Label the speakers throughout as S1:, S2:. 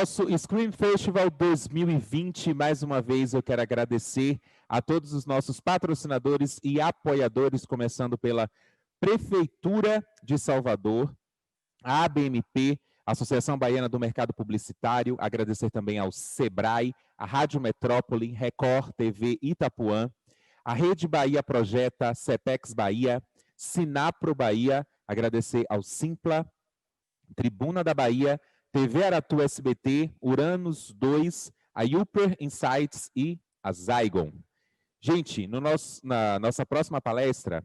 S1: nosso Scream Festival 2020. Mais uma vez eu quero agradecer a todos os nossos patrocinadores e apoiadores, começando pela Prefeitura de Salvador, a ABMP, Associação Baiana do Mercado Publicitário, agradecer também ao Sebrae, a Rádio Metrópole, Record TV Itapuã, a Rede Bahia Projeta, Cepex Bahia, Sinapro Bahia, agradecer ao Simpla, Tribuna da Bahia, TV Aratu SBT, Uranus 2, a Upper Insights e a Zygon. Gente, na nossa próxima palestra,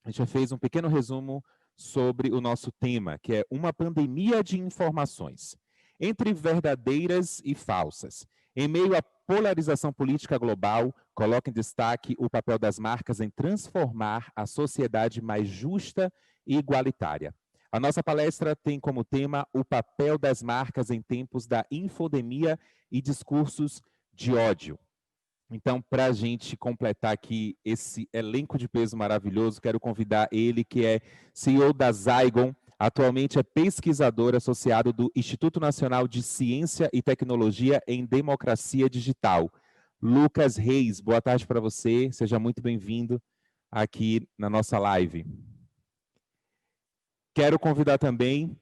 S1: a gente já fez um pequeno resumo sobre o nosso tema, que é uma pandemia de informações, entre verdadeiras e falsas. Em meio à polarização política global, coloca em destaque o papel das marcas em transformar a sociedade mais justa e igualitária. A nossa palestra tem como tema o papel das marcas em tempos da infodemia e discursos de ódio. Então, para a gente completar aqui esse elenco de peso maravilhoso, quero convidar ele, que é CEO da Zygon, atualmente é pesquisador associado do Instituto Nacional de Ciência e Tecnologia em Democracia Digital. Lucas Reis, boa tarde para você, seja muito bem-vindo aqui na nossa live. Quero convidar também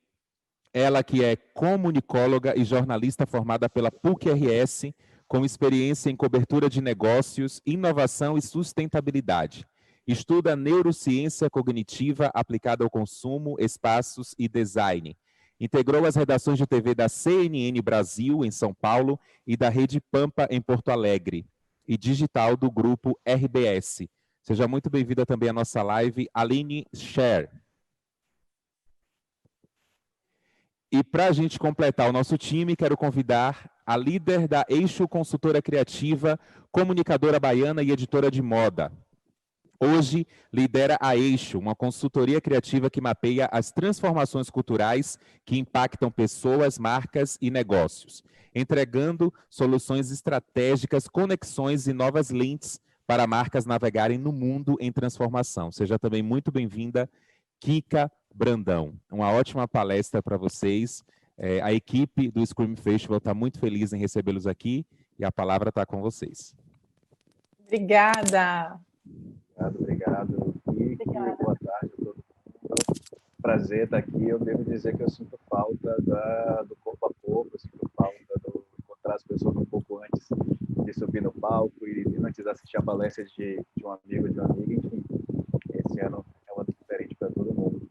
S1: ela, que é comunicóloga e jornalista formada pela PUC-RS, com experiência em cobertura de negócios, inovação e sustentabilidade. Estuda neurociência cognitiva aplicada ao consumo, espaços e design. Integrou as redações de TV da CNN Brasil, em São Paulo, e da Rede Pampa, em Porto Alegre, e digital do grupo RBS. Seja muito bem-vinda também à nossa live, Aline Scher. E para a gente completar o nosso time, quero convidar a líder da Eixo Consultora Criativa, comunicadora baiana e editora de moda. Hoje, lidera a Eixo, uma consultoria criativa que mapeia as transformações culturais que impactam pessoas, marcas e negócios, entregando soluções estratégicas, conexões e novas lentes para marcas navegarem no mundo em transformação. Seja também muito bem-vinda, Kika Brandão. Uma ótima palestra para vocês. A equipe do Scream Festival está muito feliz em recebê-los aqui e a palavra está com vocês.
S2: Obrigada.
S3: Obrigado. E boa tarde a todo mundo. Prazer estar aqui. Eu devo dizer que eu sinto falta do corpo a corpo, eu sinto falta de encontrar as pessoas um pouco antes de subir no palco e antes de assistir a palestra de um amigo, de uma amiga. Enfim, esse ano é um ano diferente para todo mundo.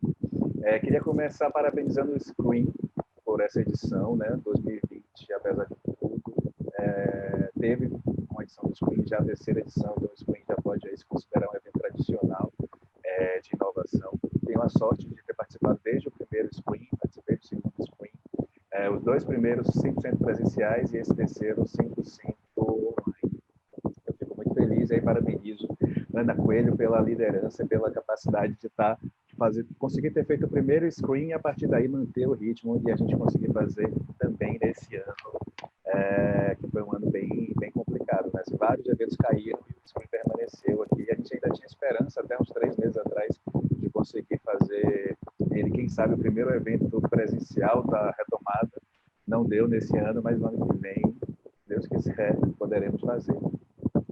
S3: Queria começar parabenizando o Scream por essa edição, né? 2020, apesar de tudo, teve uma edição do Scream, já a terceira edição, então o Scream já pode aí se considerar um evento tradicional de inovação. Tenho a sorte de ter participado desde o primeiro Scream, participei do segundo Scream, os dois primeiros 100% presenciais e esse terceiro 100% online. Eu fico muito feliz e parabenizo Ana Coelho pela liderança, pela capacidade de conseguir ter feito o primeiro Scream e a partir daí manter o ritmo e a gente conseguir fazer também nesse ano, que foi um ano bem complicado, né? Vários eventos caíram e o Scream permaneceu aqui. A gente ainda tinha esperança, até uns 3 meses atrás, de conseguir fazer ele, quem sabe, o primeiro evento presencial da retomada. Não deu nesse ano, mas no ano que vem, Deus quiser, poderemos fazer.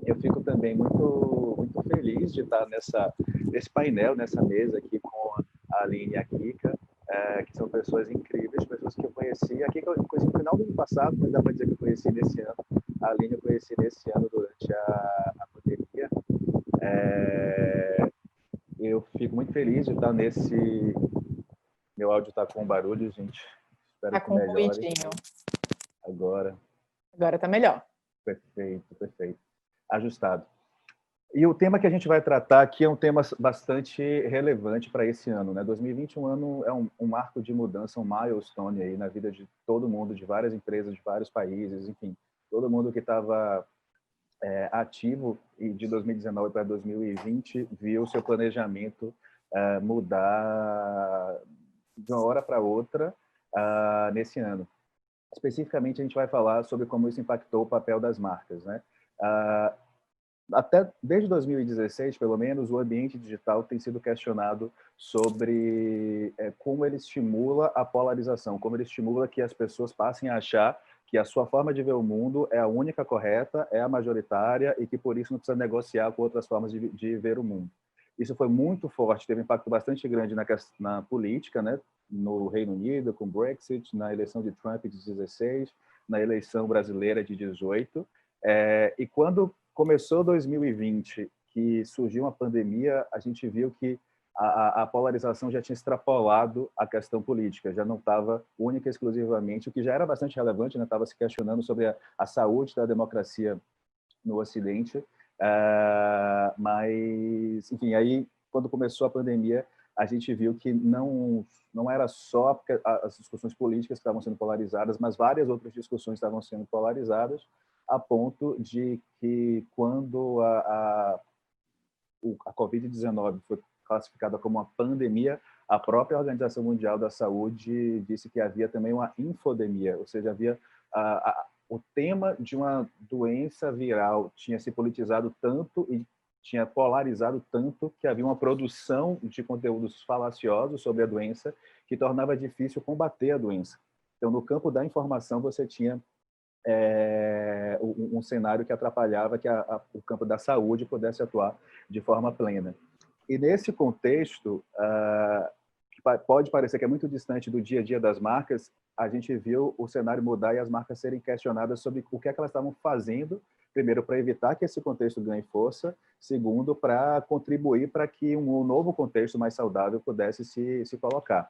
S3: Eu fico também muito feliz de estar nesse painel, nessa mesa aqui com a Aline e a Kika, que são pessoas incríveis, pessoas que eu conheci. A Kika eu conheci no final do ano passado, mas dá para dizer que eu conheci nesse ano. A Aline eu conheci nesse ano durante a pandemia. Eu fico muito feliz de estar nesse... Meu áudio está com barulho, gente.
S2: Está com um ruidinho.
S3: Agora
S2: está melhor.
S3: Perfeito. Ajustado. E o tema que a gente vai tratar aqui é um tema bastante relevante para esse ano, né? 2021 é um marco de mudança, um milestone aí na vida de todo mundo, de várias empresas, de vários países, enfim, todo mundo que estava ativo e de 2019 para 2020 viu seu planejamento mudar de uma hora para outra nesse ano. Especificamente, a gente vai falar sobre como isso impactou o papel das marcas, né? Até desde 2016, pelo menos, o ambiente digital tem sido questionado sobre como ele estimula a polarização, como ele estimula que as pessoas passem a achar que a sua forma de ver o mundo é a única correta, é a majoritária e que por isso não precisa negociar com outras formas de ver o mundo. Isso foi muito forte, teve um impacto bastante grande na política, né? No Reino Unido, com o Brexit, na eleição de Trump de 16, na eleição brasileira de 18. E quando começou 2020, que surgiu uma pandemia, a gente viu que a polarização já tinha extrapolado a questão política, já não estava única e exclusivamente, o que já era bastante relevante, né? Estava se questionando sobre a saúde da democracia no Ocidente, mas, enfim, aí, quando começou a pandemia, a gente viu que não era só porque as discussões políticas que estavam sendo polarizadas, mas várias outras discussões estavam sendo polarizadas, a ponto de que, quando a Covid-19 foi classificada como uma pandemia, a própria Organização Mundial da Saúde disse que havia também uma infodemia, ou seja, havia o tema de uma doença viral tinha se politizado tanto e tinha polarizado tanto que havia uma produção de conteúdos falaciosos sobre a doença que tornava difícil combater a doença. Então, no campo da informação, você tinha um cenário que atrapalhava que o campo da saúde pudesse atuar de forma plena. E nesse contexto, que pode parecer que é muito distante do dia a dia das marcas, a gente viu o cenário mudar e as marcas serem questionadas sobre o que é que elas estavam fazendo, primeiro, para evitar que esse contexto ganhe força, segundo, para contribuir para que um novo contexto mais saudável pudesse se colocar.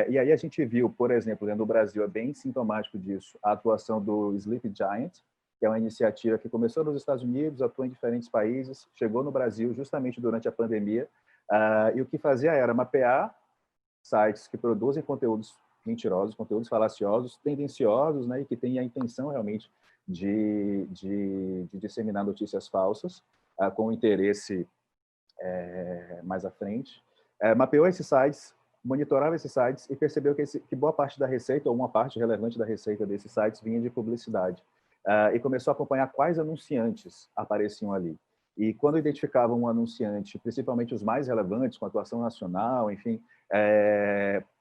S3: E aí a gente viu, por exemplo, dentro do Brasil, é bem sintomático disso, a atuação do Sleep Giant, que é uma iniciativa que começou nos Estados Unidos, atua em diferentes países, chegou no Brasil justamente durante a pandemia, e o que fazia era mapear sites que produzem conteúdos mentirosos, conteúdos falaciosos, tendenciosos, né, e que têm a intenção realmente de disseminar notícias falsas, com interesse mais à frente. Mapeou esses sites, monitorava esses sites e percebeu que boa parte da receita, ou uma parte relevante da receita desses sites, vinha de publicidade. E começou a acompanhar quais anunciantes apareciam ali. E quando identificavam um anunciante, principalmente os mais relevantes, com atuação nacional, enfim,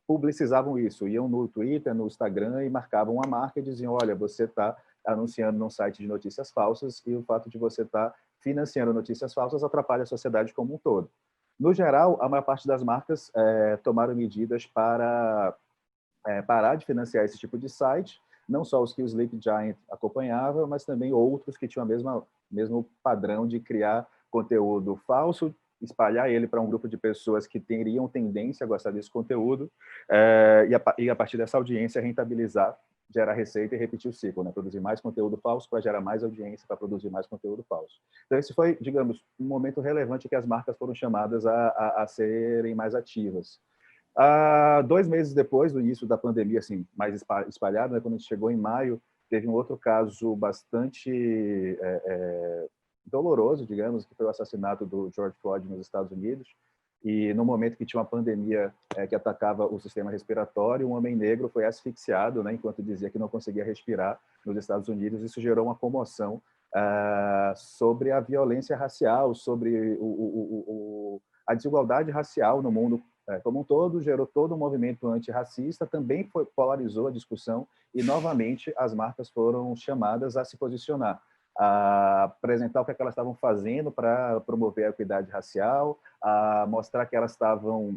S3: publicizavam isso. Iam no Twitter, no Instagram e marcavam a marca e diziam, olha, você está anunciando num site de notícias falsas e o fato de você estar financiando notícias falsas atrapalha a sociedade como um todo. No geral, a maior parte das marcas tomaram medidas para parar de financiar esse tipo de site, não só os que o Sleep Giant acompanhava, mas também outros que tinham o mesmo padrão de criar conteúdo falso, espalhar ele para um grupo de pessoas que teriam tendência a gostar desse conteúdo, e a partir dessa audiência rentabilizar, gerar receita e repetir o ciclo, né? Produzir mais conteúdo falso para gerar mais audiência, para produzir mais conteúdo falso. Então, esse foi, digamos, um momento relevante que as marcas foram chamadas a serem mais ativas. 2 meses depois do início da pandemia, assim, mais espalhada, né, quando a gente chegou em maio, teve um outro caso bastante doloroso, digamos, que foi o assassinato do George Floyd nos Estados Unidos. E no momento que tinha uma pandemia que atacava o sistema respiratório, um homem negro foi asfixiado, né, enquanto dizia que não conseguia respirar nos Estados Unidos. Isso gerou uma comoção sobre a violência racial, sobre a desigualdade racial no mundo como um todo, gerou todo um movimento antirracista, também polarizou a discussão e, novamente, as marcas foram chamadas a se posicionar, a apresentar o que elas estavam fazendo para promover a equidade racial, a mostrar que elas estavam,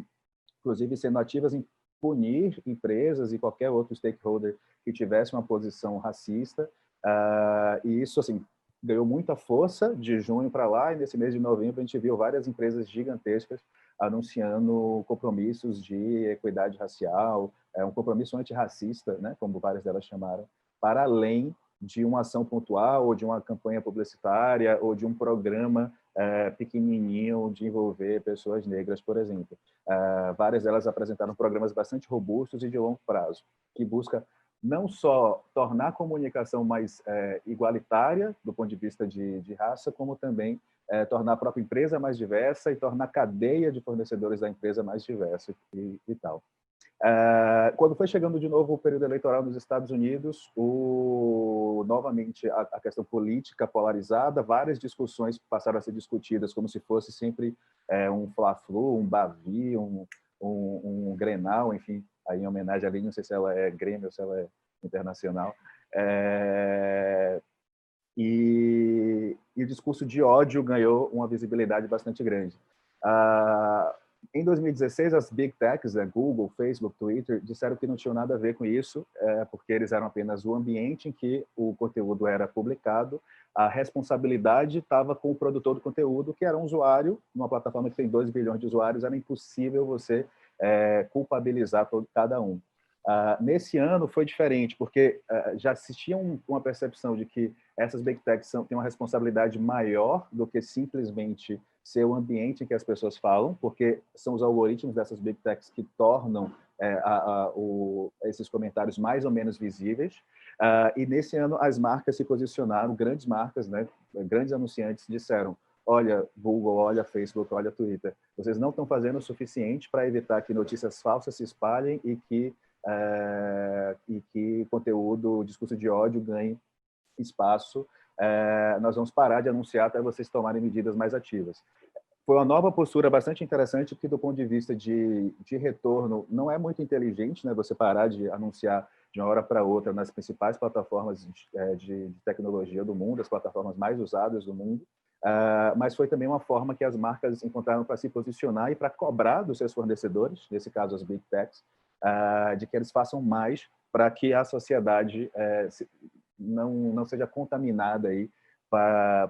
S3: inclusive, sendo ativas em punir empresas e qualquer outro stakeholder que tivesse uma posição racista. E isso, assim, ganhou muita força de junho para lá, e nesse mês de novembro a gente viu várias empresas gigantescas anunciando compromissos de equidade racial, um compromisso antirracista, né, como várias delas chamaram, para além de uma ação pontual ou de uma campanha publicitária ou de um programa pequenininho de envolver pessoas negras, por exemplo. Várias delas apresentaram programas bastante robustos e de longo prazo, que busca não só tornar a comunicação mais igualitária do ponto de vista de raça, como também tornar a própria empresa mais diversa e tornar a cadeia de fornecedores da empresa mais diversa e tal. Quando foi chegando de novo o período eleitoral nos Estados Unidos, novamente a questão política polarizada, várias discussões passaram a ser discutidas como se fosse sempre um Fla-Flu, um Bavi, um Grenal, enfim, aí em homenagem ali, não sei se ela é Grêmio ou se ela é internacional, E o discurso de ódio ganhou uma visibilidade bastante grande. Em 2016, as Big Techs, Google, Facebook, Twitter, disseram que não tinham nada a ver com isso, porque eles eram apenas o ambiente em que o conteúdo era publicado. A responsabilidade estava com o produtor do conteúdo, que era um usuário, numa plataforma que tem 2 bilhões de usuários, era impossível você culpabilizar cada um. Nesse ano foi diferente, porque já existia uma percepção de que essas Big Techs têm uma responsabilidade maior do que simplesmente ser o ambiente em que as pessoas falam, porque são os algoritmos dessas Big Techs que tornam esses comentários mais ou menos visíveis. E nesse ano as marcas se posicionaram, grandes marcas, né, grandes anunciantes disseram: olha, Google, olha, Facebook, olha, Twitter, vocês não estão fazendo o suficiente para evitar que notícias falsas se espalhem e que conteúdo, discurso de ódio ganhe espaço. Nós vamos parar de anunciar até vocês tomarem medidas mais ativas. Foi uma nova postura bastante interessante, que do ponto de vista de retorno não é muito inteligente, né? Você parar de anunciar de uma hora para outra nas principais plataformas de tecnologia do mundo, as plataformas mais usadas do mundo, mas foi também uma forma que as marcas encontraram para se posicionar e para cobrar dos seus fornecedores, nesse caso as Big Techs, de que eles façam mais para que a sociedade não seja contaminada aí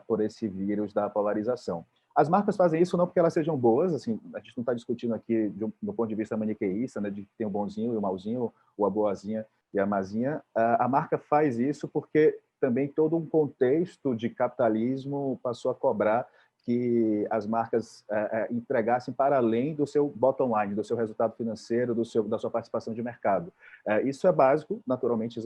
S3: por esse vírus da polarização. As marcas fazem isso não porque elas sejam boas, assim, a gente não está discutindo aqui do ponto de vista maniqueísta, né, de que tem o bonzinho e o malzinho, ou a boazinha e a mazinha. A marca faz isso porque também todo um contexto de capitalismo passou a cobrar que as marcas entregassem para além do seu bottom line, do seu resultado financeiro, da sua participação de mercado. Isso é básico, naturalmente,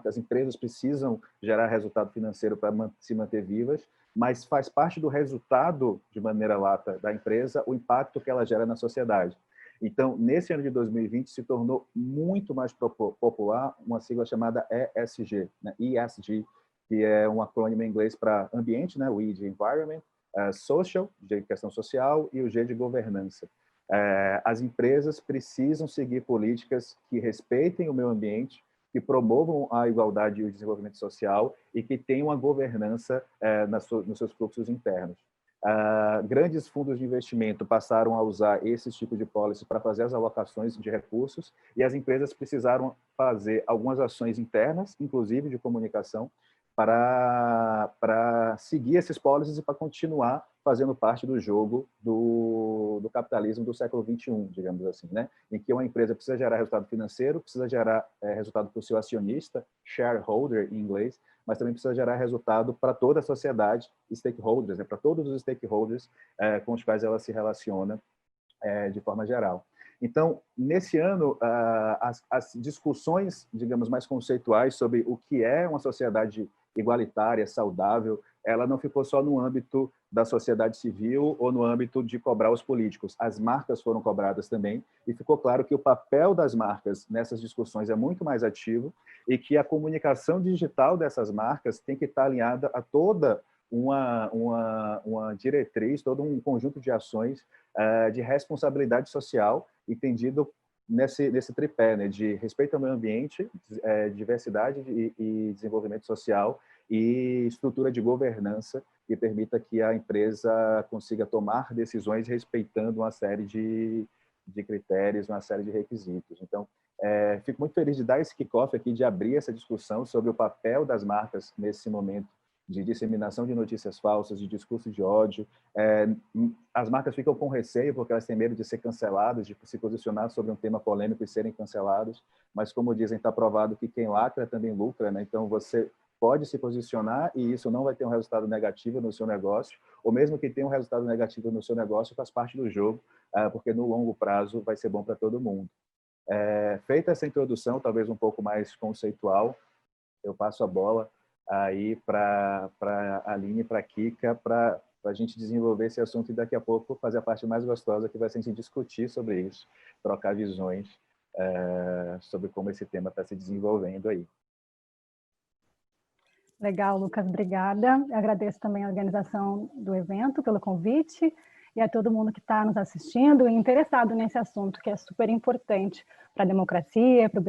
S3: as empresas precisam gerar resultado financeiro para se manter vivas, mas faz parte do resultado, de maneira lata, da empresa, o impacto que ela gera na sociedade. Então, nesse ano de 2020, se tornou muito mais popular uma sigla chamada ESG, né? ESG, que é um acrônimo em inglês para ambiente, né? O E de environment, social, de questão social, e o G de governança. As empresas precisam seguir políticas que respeitem o meio ambiente, que promovam a igualdade e o desenvolvimento social e que tenham uma governança nos seus fluxos internos. Grandes fundos de investimento passaram a usar esse tipo de policy para fazer as alocações de recursos, e as empresas precisaram fazer algumas ações internas, inclusive de comunicação, para seguir esses policies e para continuar fazendo parte do jogo do capitalismo do século XXI, digamos assim, né? Em que uma empresa precisa gerar resultado financeiro, precisa gerar resultado para o seu acionista, shareholder em inglês, mas também precisa gerar resultado para toda a sociedade, stakeholders, né? Para todos os stakeholders com os quais ela se relaciona de forma geral. Então, nesse ano, as discussões, digamos, mais conceituais sobre o que é uma sociedade igualitária, saudável, ela não ficou só no âmbito da sociedade civil ou no âmbito de cobrar os políticos. As marcas foram cobradas também, e ficou claro que o papel das marcas nessas discussões é muito mais ativo e que a comunicação digital dessas marcas tem que estar alinhada a toda uma diretriz, todo um conjunto de ações de responsabilidade social, entendido nesse tripé, né, de respeito ao meio ambiente, diversidade e desenvolvimento social e estrutura de governança que permita que a empresa consiga tomar decisões respeitando uma série de critérios, uma série de requisitos. Então, fico muito feliz de dar esse kickoff aqui, de abrir essa discussão sobre o papel das marcas nesse momento de disseminação de notícias falsas, de discurso de ódio. As marcas ficam com receio porque elas têm medo de ser canceladas, de se posicionar sobre um tema polêmico e serem canceladas, mas, como dizem, está provado que quem lacra também lucra, né? Então, você pode se posicionar e isso não vai ter um resultado negativo no seu negócio, ou mesmo que tenha um resultado negativo no seu negócio, faz parte do jogo, porque no longo prazo vai ser bom para todo mundo. Feita essa introdução, talvez um pouco mais conceitual, eu passo a bola aí para a Aline e para a Kika, para a gente desenvolver esse assunto e daqui a pouco fazer a parte mais gostosa, que vai ser a gente discutir sobre isso, trocar visões sobre como esse tema está se desenvolvendo aí.
S4: Legal, Lucas, obrigada. Eu agradeço também a organização do evento pelo convite e a todo mundo que está nos assistindo e interessado nesse assunto, que é super importante para a democracia, para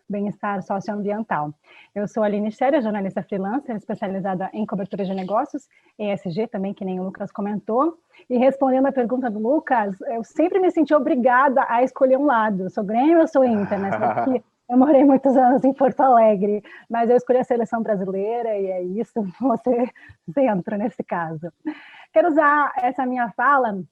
S4: bem-estar socioambiental. Eu sou a Aline Scherer, jornalista freelancer, especializada em cobertura de negócios, ESG também, que nem o Lucas comentou. E respondendo a pergunta do Lucas, eu sempre me senti obrigada a escolher um lado. Eu sou Grêmio, eu sou Inter, né? Eu morei muitos anos em Porto Alegre, mas eu escolhi a seleção brasileira e é isso, você entra nesse caso. Quero usar essa minha fala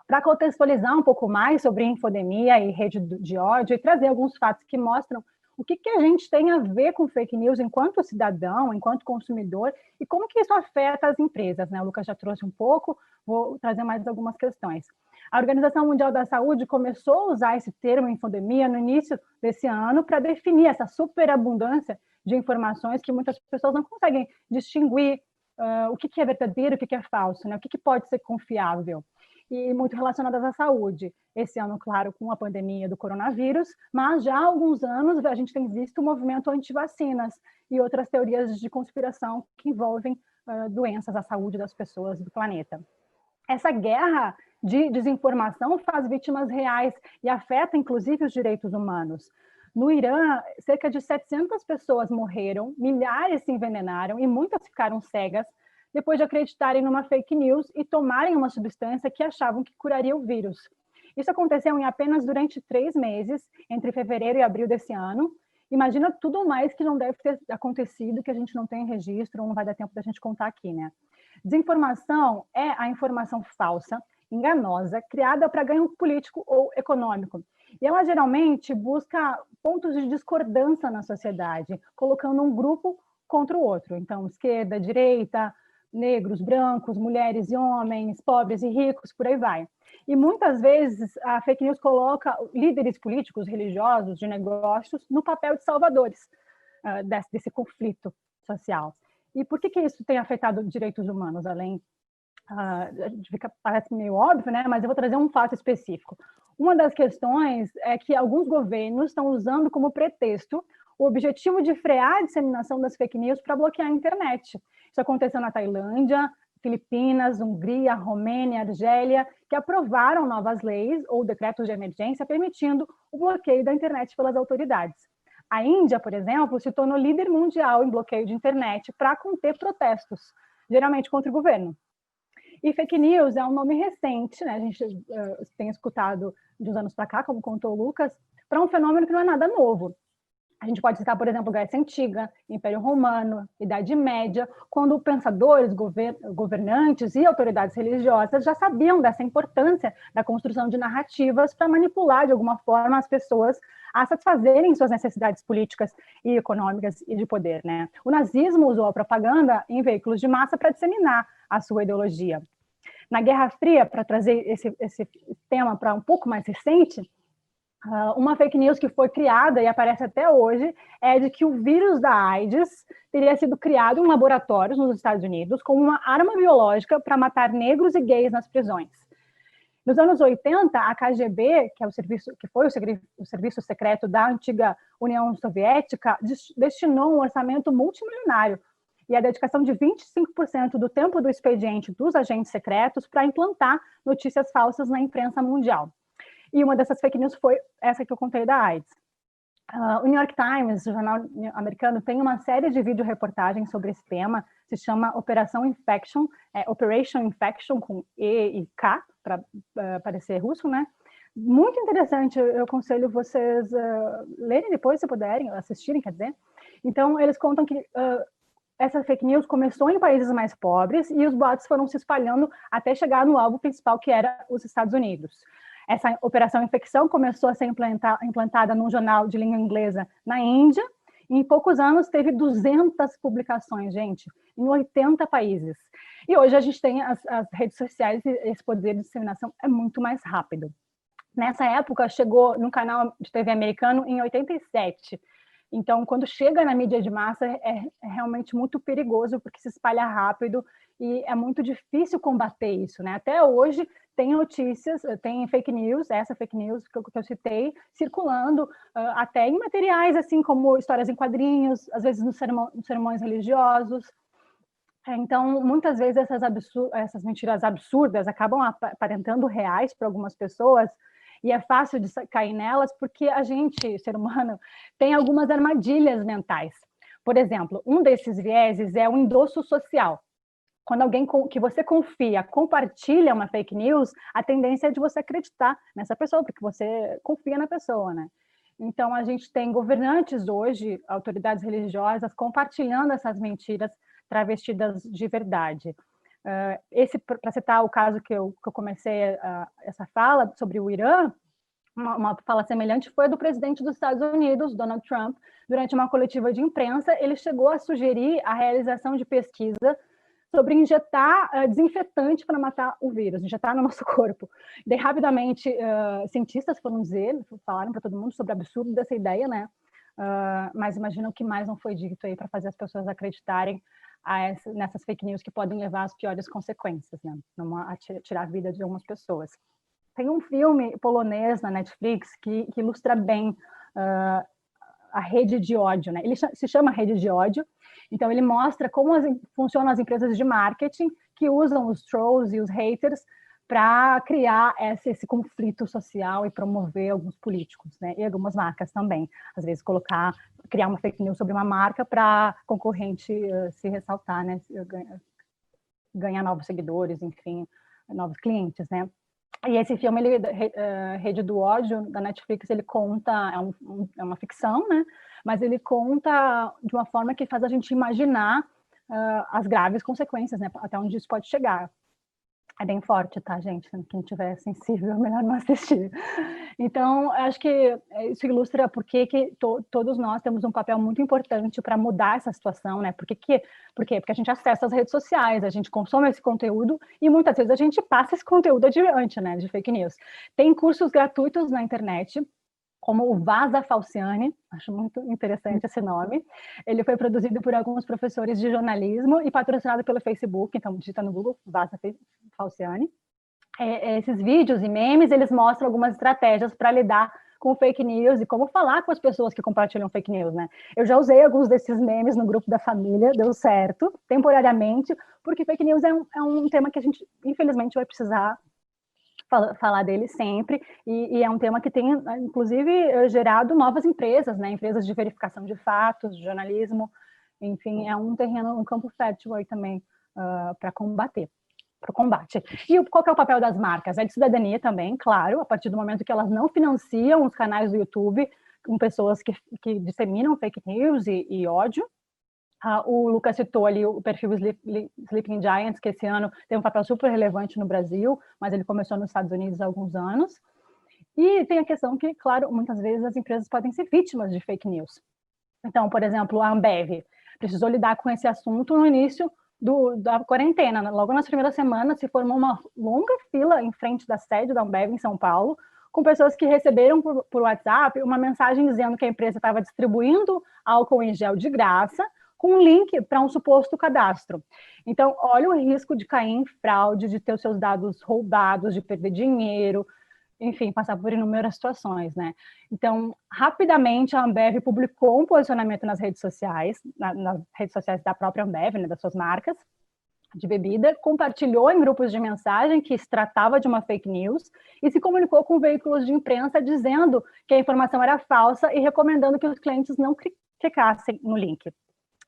S4: para contextualizar um pouco mais sobre infodemia e rede de ódio e trazer alguns fatos que mostram o que a gente tem a ver com fake news enquanto cidadão, enquanto consumidor, e como que isso afeta as empresas, né? O Lucas já trouxe um pouco, vou trazer mais algumas questões. A Organização Mundial da Saúde começou a usar esse termo infodemia no início desse ano para definir essa superabundância de informações que muitas pessoas não conseguem distinguir o que é verdadeiro, o que é falso, né? O que pode ser confiável. E muito relacionadas à saúde. Esse ano, claro, com a pandemia do coronavírus, mas já há alguns anos a gente tem visto o movimento anti-vacinas e outras teorias de conspiração que envolvem doenças à saúde das pessoas do planeta. Essa guerra de desinformação faz vítimas reais e afeta, inclusive, os direitos humanos. No Irã, cerca de 700 pessoas morreram, milhares se envenenaram e muitas ficaram cegas depois de acreditarem numa fake news e tomarem uma substância que achavam que curaria o vírus. Isso aconteceu em apenas durante 3 meses, entre fevereiro e abril desse ano. Imagina tudo mais que não deve ter acontecido, que a gente não tem registro, ou não vai dar tempo da gente contar aqui, né? Desinformação é a informação falsa, enganosa, criada para ganho político ou econômico. E ela geralmente busca pontos de discordância na sociedade, colocando um grupo contra o outro. Então, esquerda, direita, negros, brancos, mulheres e homens, pobres e ricos, por aí vai. E muitas vezes a fake news coloca líderes políticos, religiosos, de negócios, no papel de salvadores desse conflito social. E por que isso tem afetado direitos humanos, além... parece meio óbvio, né? Mas eu vou trazer um fato específico. Uma das questões é que alguns governos estão usando como pretexto o objetivo de frear a disseminação das fake news para bloquear a internet. Isso aconteceu na Tailândia, Filipinas, Hungria, Romênia, Argélia, que aprovaram novas leis ou decretos de emergência permitindo o bloqueio da internet pelas autoridades. A Índia, por exemplo, se tornou líder mundial em bloqueio de internet para conter protestos, geralmente contra o governo. E fake news é um nome recente, né? A gente tem escutado de uns anos para cá, como contou o Lucas, para um fenômeno que não é nada novo. A gente pode citar, por exemplo, Grécia Antiga, Império Romano, Idade Média, quando pensadores, governantes e autoridades religiosas já sabiam dessa importância da construção de narrativas para manipular, de alguma forma, as pessoas a satisfazerem suas necessidades políticas e econômicas e de poder, né? O nazismo usou a propaganda em veículos de massa para disseminar a sua ideologia. Na Guerra Fria, para trazer esse tema para um pouco mais recente, uma fake news que foi criada e aparece até hoje é de que o vírus da AIDS teria sido criado em laboratórios nos Estados Unidos como uma arma biológica para matar negros e gays nas prisões. Nos anos 80, a KGB, que foi o serviço secreto da antiga União Soviética, destinou um orçamento multimilionário e a dedicação de 25% do tempo do expediente dos agentes secretos para implantar notícias falsas na imprensa mundial. E uma dessas fake news foi essa que eu contei da AIDS. O New York Times, o jornal americano, tem uma série de videoreportagens sobre esse tema, se chama Operation Infection, com E e K, para parecer russo, né? Muito interessante, eu aconselho vocês lerem depois, se puderem, assistirem, quer dizer. Então, eles contam que essa fake news começou em países mais pobres e os boatos foram se espalhando até chegar no alvo principal, que era os Estados Unidos. Essa operação infecção começou a ser implantada num jornal de língua inglesa na Índia, e em poucos anos teve 200 publicações, gente, em 80 países. E hoje a gente tem as redes sociais e esse poder de disseminação é muito mais rápido. Nessa época, chegou num canal de TV americano em 87. Então, quando chega na mídia de massa, é realmente muito perigoso, porque se espalha rápido e é muito difícil combater isso, né? Até hoje, tem notícias, tem fake news, essa fake news que eu citei, circulando até em materiais, assim como histórias em quadrinhos, às vezes nos sermões religiosos. Então, muitas vezes essas mentiras absurdas acabam aparentando reais para algumas pessoas E é fácil de cair nelas porque a gente, ser humano, tem algumas armadilhas mentais. Por exemplo, um desses vieses é o endosso social. Quando alguém que você confia compartilha uma fake news, a tendência é de você acreditar nessa pessoa, porque você confia na pessoa, né? Então, a gente tem governantes hoje, autoridades religiosas, compartilhando essas mentiras travestidas de verdade. Para citar o caso que eu comecei essa fala sobre o Irã, uma fala semelhante foi a do presidente dos Estados Unidos, Donald Trump. Durante uma coletiva de imprensa, ele chegou a sugerir a realização de pesquisa sobre injetar desinfetante para matar o vírus, injetar no nosso corpo. Daí, rapidamente, cientistas falaram para todo mundo sobre o absurdo dessa ideia, né? Mas imagina o que mais não foi dito aí para fazer as pessoas acreditarem nessas fake news que podem levar às piores consequências, né? A tirar a vida de algumas pessoas. Tem um filme polonês na Netflix que ilustra bem a rede de ódio, né? Ele se chama Rede de Ódio. Então, ele mostra como funcionam as empresas de marketing que usam os trolls e os haters para criar esse conflito social e promover alguns políticos, né? E algumas marcas também. Às vezes, criar uma fake news sobre uma marca para concorrente se ressaltar, né? Ganhar novos seguidores, enfim, novos clientes, né? E esse filme, Rede do Ódio, da Netflix, ele conta, é uma ficção, né? Mas ele conta de uma forma que faz a gente imaginar as graves consequências, né? Até onde isso pode chegar. É bem forte, tá, gente? Quem tiver sensível, é melhor não assistir. Então, acho que isso ilustra por que todos nós temos um papel muito importante para mudar essa situação, né? Por quê? Porque a gente acessa as redes sociais, a gente consome esse conteúdo e muitas vezes a gente passa esse conteúdo adiante, né? De fake news. Tem cursos gratuitos na internet, como o Vaza Falciani, acho muito interessante esse nome. Ele foi produzido por alguns professores de jornalismo e patrocinado pelo Facebook, então digita no Google, Vaza Falciani. Esses vídeos e memes, eles mostram algumas estratégias para lidar com fake news e como falar com as pessoas que compartilham fake news, né? Eu já usei alguns desses memes no grupo da família, deu certo, temporariamente, porque fake news é um tema que a gente, infelizmente, vai precisar falar dele sempre, e é um tema que tem, inclusive, gerado novas empresas, né? Empresas de verificação de fatos, jornalismo, enfim, é um terreno, um campo fértil aí também para combate. E qual que é o papel das marcas? É de cidadania também, claro, a partir do momento que elas não financiam os canais do YouTube com pessoas que disseminam fake news e ódio. O Lucas citou ali o perfil Sleeping Giants, que esse ano tem um papel super relevante no Brasil, mas ele começou nos Estados Unidos há alguns anos. E tem a questão que, claro, muitas vezes as empresas podem ser vítimas de fake news. Então, por exemplo, a Ambev precisou lidar com esse assunto no início da quarentena. Logo nas primeiras semanas se formou uma longa fila em frente da sede da Ambev em São Paulo, com pessoas que receberam por WhatsApp uma mensagem dizendo que a empresa estava distribuindo álcool em gel de graça, com um link para um suposto cadastro. Então, olha o risco de cair em fraude, de ter os seus dados roubados, de perder dinheiro, enfim, passar por inúmeras situações, né? Então, rapidamente, a Ambev publicou um posicionamento nas redes sociais, nas redes sociais da própria Ambev, né, das suas marcas de bebida, compartilhou em grupos de mensagem que se tratava de uma fake news e se comunicou com veículos de imprensa dizendo que a informação era falsa e recomendando que os clientes não clicassem no link.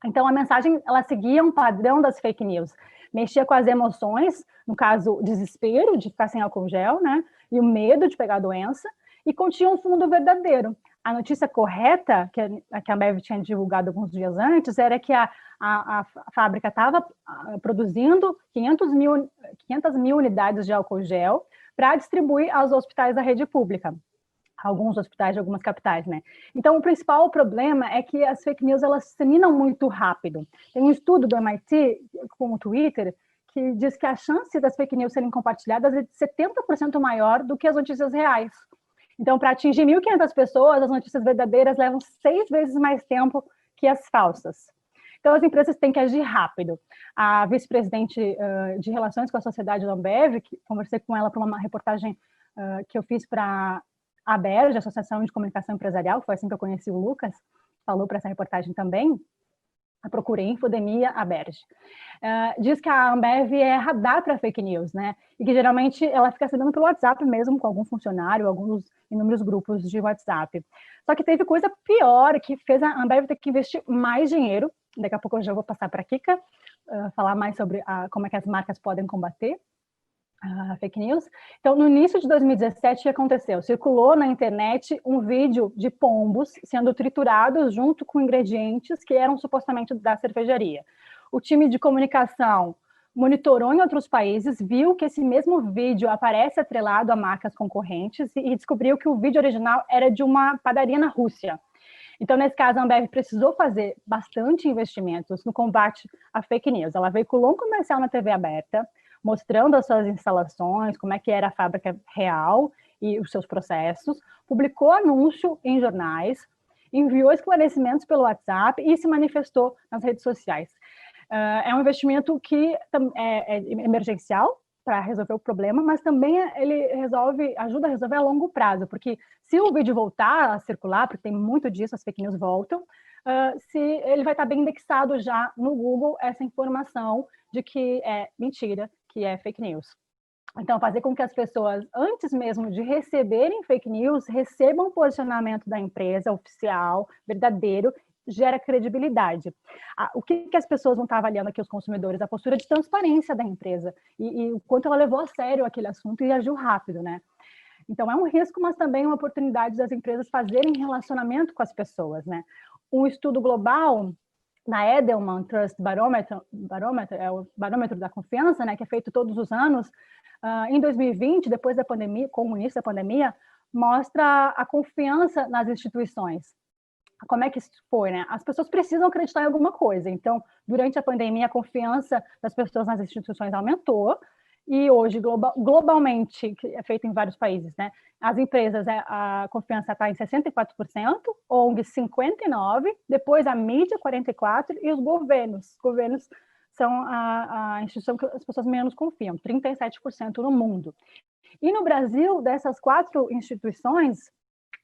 S4: Então, a mensagem, ela seguia um padrão das fake news, mexia com as emoções, no caso, o desespero de ficar sem álcool gel, né, e o medo de pegar a doença, e continha um fundo verdadeiro. A notícia correta, que a Ambev tinha divulgado alguns dias antes, era que a fábrica estava produzindo 500 mil unidades de álcool gel para distribuir aos hospitais da rede pública. Alguns hospitais de algumas capitais, né? Então, o principal problema é que as fake news, elas disseminam muito rápido. Tem um estudo do MIT com o Twitter que diz que a chance das fake news serem compartilhadas é de 70% maior do que as notícias reais. Então, para atingir 1.500 pessoas, as notícias verdadeiras levam 6 vezes mais tempo que as falsas. Então, as empresas têm que agir rápido. A vice-presidente de Relações com a Sociedade da Ambev, que conversei com ela para uma reportagem que eu fiz para a ABERJ, Associação de Comunicação Empresarial, foi assim que eu conheci o Lucas, falou para essa reportagem também, a procura Infodemia Aberge. Diz que a Ambev é radar para fake news, né? E que geralmente ela fica sabendo pelo WhatsApp mesmo, com algum funcionário, alguns inúmeros grupos de WhatsApp. Só que teve coisa pior, que fez a Ambev ter que investir mais dinheiro. Daqui a pouco eu já vou passar para a Kika, falar mais sobre como é que as marcas podem combater fake news. Então, no início de 2017, o que aconteceu? Circulou na internet um vídeo de pombos sendo triturados junto com ingredientes que eram supostamente da cervejaria. O time de comunicação monitorou em outros países, viu que esse mesmo vídeo aparece atrelado a marcas concorrentes e descobriu que o vídeo original era de uma padaria na Rússia. Então, nesse caso, a Ambev precisou fazer bastante investimentos no combate à fake news. Ela veiculou um comercial na TV aberta, mostrando as suas instalações, como é que era a fábrica real e os seus processos, publicou anúncio em jornais, enviou esclarecimentos pelo WhatsApp e se manifestou nas redes sociais. É um investimento que é emergencial para resolver o problema, mas também ele ajuda a resolver a longo prazo, porque se o vídeo voltar a circular, porque tem muito disso, as fake news voltam, se ele vai estar bem indexado já no Google essa informação de que é mentira, que é fake news. Então, fazer com que as pessoas, antes mesmo de receberem fake news, recebam o posicionamento da empresa oficial, verdadeiro, gera credibilidade. O que as pessoas vão estar avaliando aqui, os consumidores? A postura de transparência da empresa e o quanto ela levou a sério aquele assunto e agiu rápido, né? Então, é um risco, mas também uma oportunidade das empresas fazerem relacionamento com as pessoas, né? Um estudo global na Edelman Trust Barometer, é o barômetro da confiança, né, que é feito todos os anos, em 2020, depois da pandemia, com o início da pandemia, mostra a confiança nas instituições. Como é que isso foi, né? As pessoas precisam acreditar em alguma coisa. Então, durante a pandemia, a confiança das pessoas nas instituições aumentou, e hoje, globalmente, que é feito em vários países, né? As empresas, a confiança está em 64%, ONGs 59%, depois a mídia 44% e os governos. Os governos são a instituição que as pessoas menos confiam, 37% no mundo. E no Brasil, dessas 4 instituições,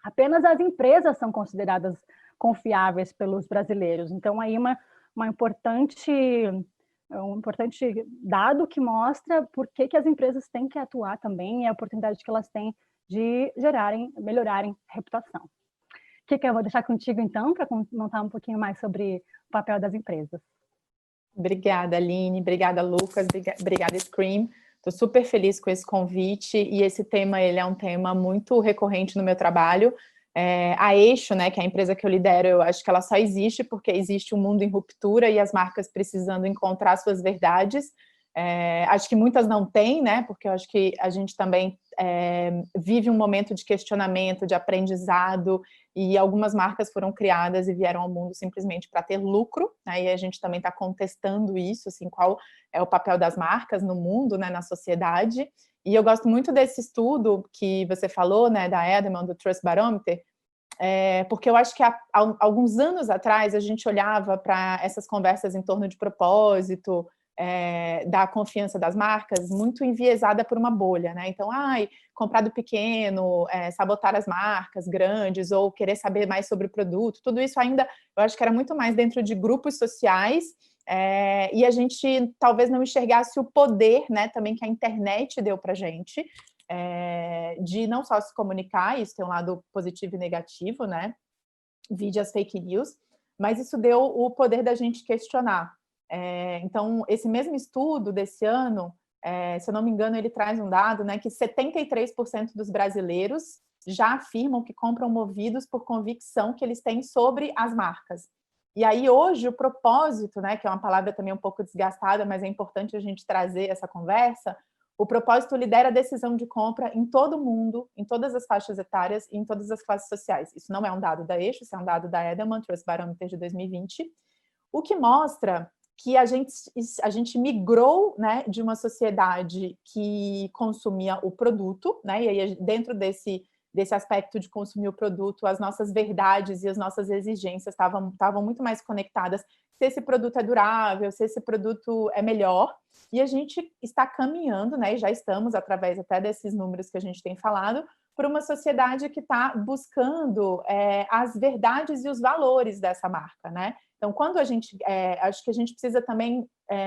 S4: apenas as empresas são consideradas confiáveis pelos brasileiros. Então, aí um importante dado que mostra por que as empresas têm que atuar também e a oportunidade que elas têm de melhorarem a reputação. Kika, eu vou deixar contigo, então, para contar um pouquinho mais sobre o papel das empresas.
S2: Obrigada, Aline. Obrigada, Lucas. Obrigada, Scream. Estou super feliz com esse convite e esse tema ele é um tema muito recorrente no meu trabalho. A Eixo, né, que é a empresa que eu lidero, eu acho que ela só existe porque existe um mundo em ruptura e as marcas precisando encontrar suas verdades. Acho que muitas não têm, né, porque eu acho que a gente também vive um momento de questionamento, de aprendizado, e algumas marcas foram criadas e vieram ao mundo simplesmente para ter lucro, né, e a gente também está contestando isso, assim, qual é o papel das marcas no mundo, né, na sociedade. E eu gosto muito desse estudo que você falou, né, da Edelman, do Trust Barometer, porque eu acho que há alguns anos atrás a gente olhava para essas conversas em torno de propósito, da confiança das marcas, muito enviesada por uma bolha, né? Então, comprar do pequeno, sabotar as marcas grandes, ou querer saber mais sobre o produto, tudo isso ainda, eu acho que era muito mais dentro de grupos sociais, e a gente talvez não enxergasse o poder, né, também que a internet deu para a gente, de não só se comunicar, isso tem um lado positivo e negativo, né, vide as fake news, mas isso deu o poder da gente questionar. Então, esse mesmo estudo desse ano, se eu não me engano, ele traz um dado, né, que 73% dos brasileiros já afirmam que compram movidos por convicção que eles têm sobre as marcas. E aí, hoje, o propósito, né, que é uma palavra também um pouco desgastada, mas é importante a gente trazer essa conversa, o propósito lidera a decisão de compra em todo o mundo, em todas as faixas etárias e em todas as classes sociais. Isso não é um dado da Eixo, isso é um dado da Edelman Trust Barometer de 2020, o que mostra que a gente migrou, né, de uma sociedade que consumia o produto, né, e aí dentro desse aspecto de consumir o produto, as nossas verdades e as nossas exigências estavam muito mais conectadas, se esse produto é durável, se esse produto é melhor, e a gente está caminhando, né, e já estamos, através até desses números que a gente tem falado, para uma sociedade que está buscando as verdades e os valores dessa marca, né? Então, quando a gente, acho que a gente precisa também,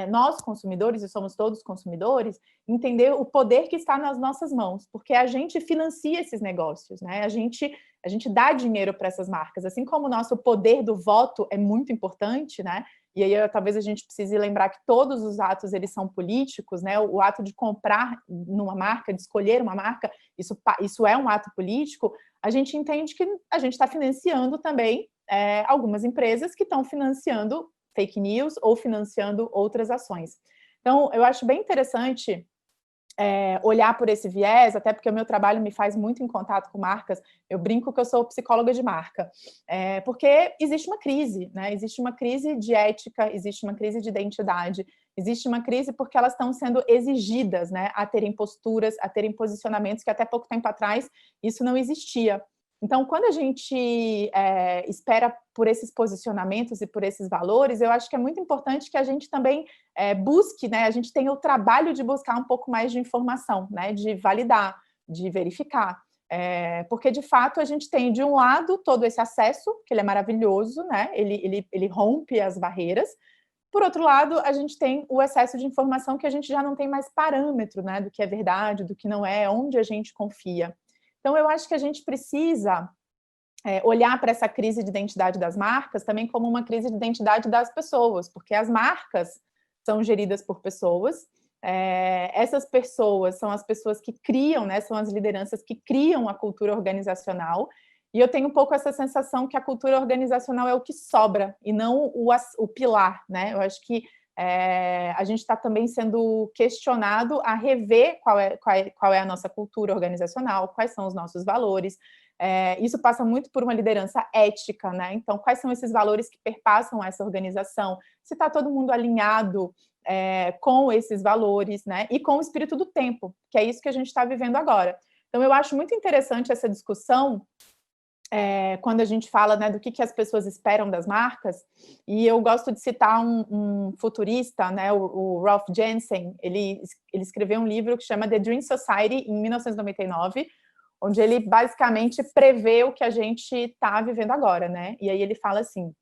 S2: nós consumidores, e somos todos consumidores, entender o poder que está nas nossas mãos, porque a gente financia esses negócios, né? A gente dá dinheiro para essas marcas, assim como o nosso poder do voto é muito importante, né? E aí talvez a gente precise lembrar que todos os atos eles são políticos, né? O ato de comprar numa marca, de escolher uma marca, isso é um ato político. A gente entende que a gente está financiando também algumas empresas que estão financiando fake news ou financiando outras ações. Então, eu acho bem interessante olhar por esse viés, até porque o meu trabalho me faz muito em contato com marcas. Eu brinco que eu sou psicóloga de marca, porque existe uma crise, né? Existe uma crise de ética, existe uma crise de identidade, existe uma crise porque elas estão sendo exigidas, né, a terem posturas, a terem posicionamentos que até pouco tempo atrás isso não existia. Então, quando a gente espera por esses posicionamentos e por esses valores, eu acho que é muito importante que a gente também busque, né? A gente tenha o trabalho de buscar um pouco mais de informação, né? De validar, de verificar. Porque, de fato, a gente tem, de um lado, todo esse acesso, que ele é maravilhoso, né? Ele rompe as barreiras. Por outro lado, a gente tem o excesso de informação que a gente já não tem mais parâmetro, né? Do que é verdade, do que não é, onde a gente confia. Então, eu acho que a gente precisa olhar para essa crise de identidade das marcas também como uma crise de identidade das pessoas, porque as marcas são geridas por pessoas, essas pessoas são as pessoas que criam, né, são as lideranças que criam a cultura organizacional, e eu tenho um pouco essa sensação que a cultura organizacional é o que sobra, e não o pilar, né? Eu acho que a gente está também sendo questionado a rever qual é a nossa cultura organizacional, quais são os nossos valores. Isso passa muito por uma liderança ética, né? Então, quais são esses valores que perpassam essa organização? Se está todo mundo alinhado com esses valores, né? E com o espírito do tempo, que é isso que a gente está vivendo agora. Então, eu acho muito interessante essa discussão quando a gente fala, né, do que as pessoas esperam das marcas, e eu gosto de citar um futurista, né, o Ralph Jensen. Ele escreveu um livro que chama The Dream Society, em 1999, onde ele basicamente prevê o que a gente está vivendo agora, né? E aí ele fala assim,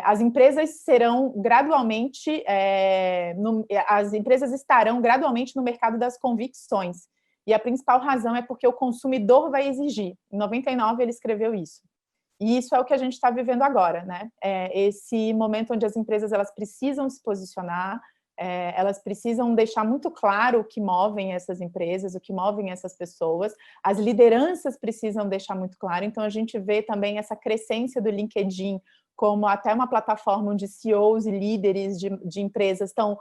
S2: as empresas serão gradualmente, as empresas estarão gradualmente no mercado das convicções, e a principal razão é porque o consumidor vai exigir. Em 99 ele escreveu isso. E isso é o que a gente está vivendo agora, né? Esse momento onde as empresas elas precisam se posicionar, elas precisam deixar muito claro o que movem essas empresas, o que movem essas pessoas, as lideranças precisam deixar muito claro. Então, a gente vê também essa crescência do LinkedIn como até uma plataforma onde CEOs e líderes de empresas estão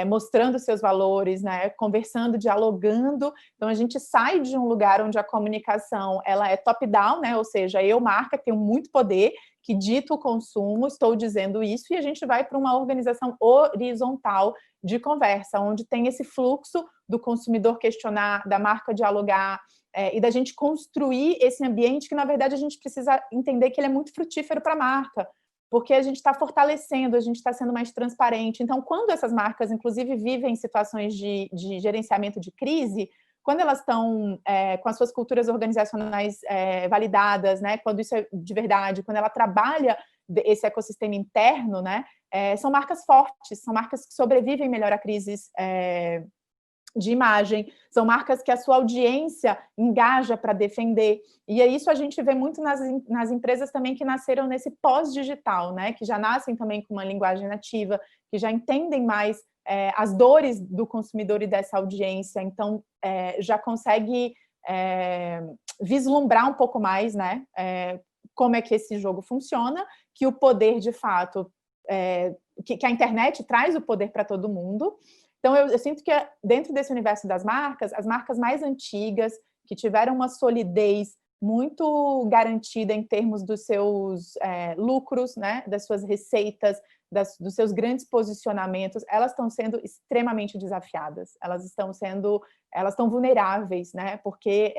S2: mostrando seus valores, né, conversando, dialogando. Então, a gente sai de um lugar onde a comunicação ela é top-down, né, ou seja, eu, marca, tenho muito poder, que dita o consumo, estou dizendo isso, e a gente vai para uma organização horizontal de conversa, onde tem esse fluxo do consumidor questionar, da marca dialogar, e da gente construir esse ambiente que, na verdade, a gente precisa entender que ele é muito frutífero para a marca, porque a gente está fortalecendo, a gente está sendo mais transparente. Então, quando essas marcas, inclusive, vivem situações de gerenciamento de crise, quando elas estão com as suas culturas organizacionais validadas, né, quando isso é de verdade, quando ela trabalha esse ecossistema interno, né, são marcas fortes, são marcas que sobrevivem melhor a crises de imagem, são marcas que a sua audiência engaja para defender, e é isso a gente vê muito nas empresas também que nasceram nesse pós-digital, né, que já nascem também com uma linguagem nativa, que já entendem mais as dores do consumidor e dessa audiência, então já consegue vislumbrar um pouco mais, né, como é que esse jogo funciona, que o poder de fato, que a internet traz o poder para todo mundo. Então, eu sinto que dentro desse universo das marcas, as marcas mais antigas, que tiveram uma solidez muito garantida em termos dos seus lucros, né, das suas receitas, dos seus grandes posicionamentos, elas estão sendo extremamente desafiadas, elas estão vulneráveis, né, porque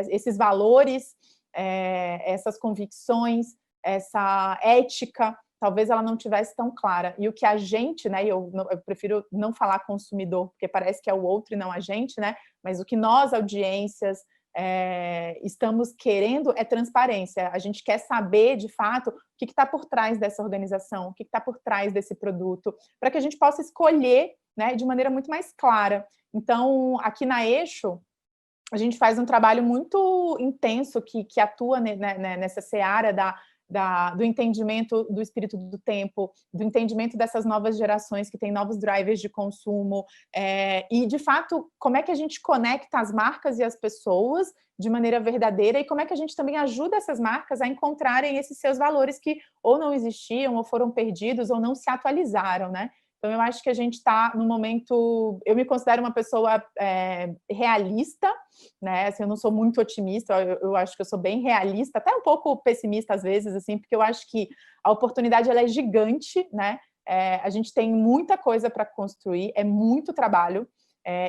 S2: esses valores, essas convicções, essa ética, talvez ela não tivesse tão clara. E o que a gente, né, eu prefiro não falar consumidor, porque parece que é o outro e não a gente, né, mas o que nós, audiências, estamos querendo é transparência. A gente quer saber, de fato, o que está por trás dessa organização, o que está por trás desse produto, para que a gente possa escolher, né, de maneira muito mais clara. Então, aqui na Eixo, a gente faz um trabalho muito intenso que atua nessa seara do entendimento do espírito do tempo, do entendimento dessas novas gerações que têm novos drivers de consumo, e, de fato, como é que a gente conecta as marcas e as pessoas de maneira verdadeira e como é que a gente também ajuda essas marcas a encontrarem esses seus valores que ou não existiam, ou foram perdidos, ou não se atualizaram, né? Então, eu acho que a gente está no momento... Eu me considero uma pessoa realista, né? Assim, eu não sou muito otimista, eu acho que eu sou bem realista, até um pouco pessimista às vezes, assim, porque eu acho que a oportunidade ela é gigante, né? A gente tem muita coisa para construir, é muito trabalho,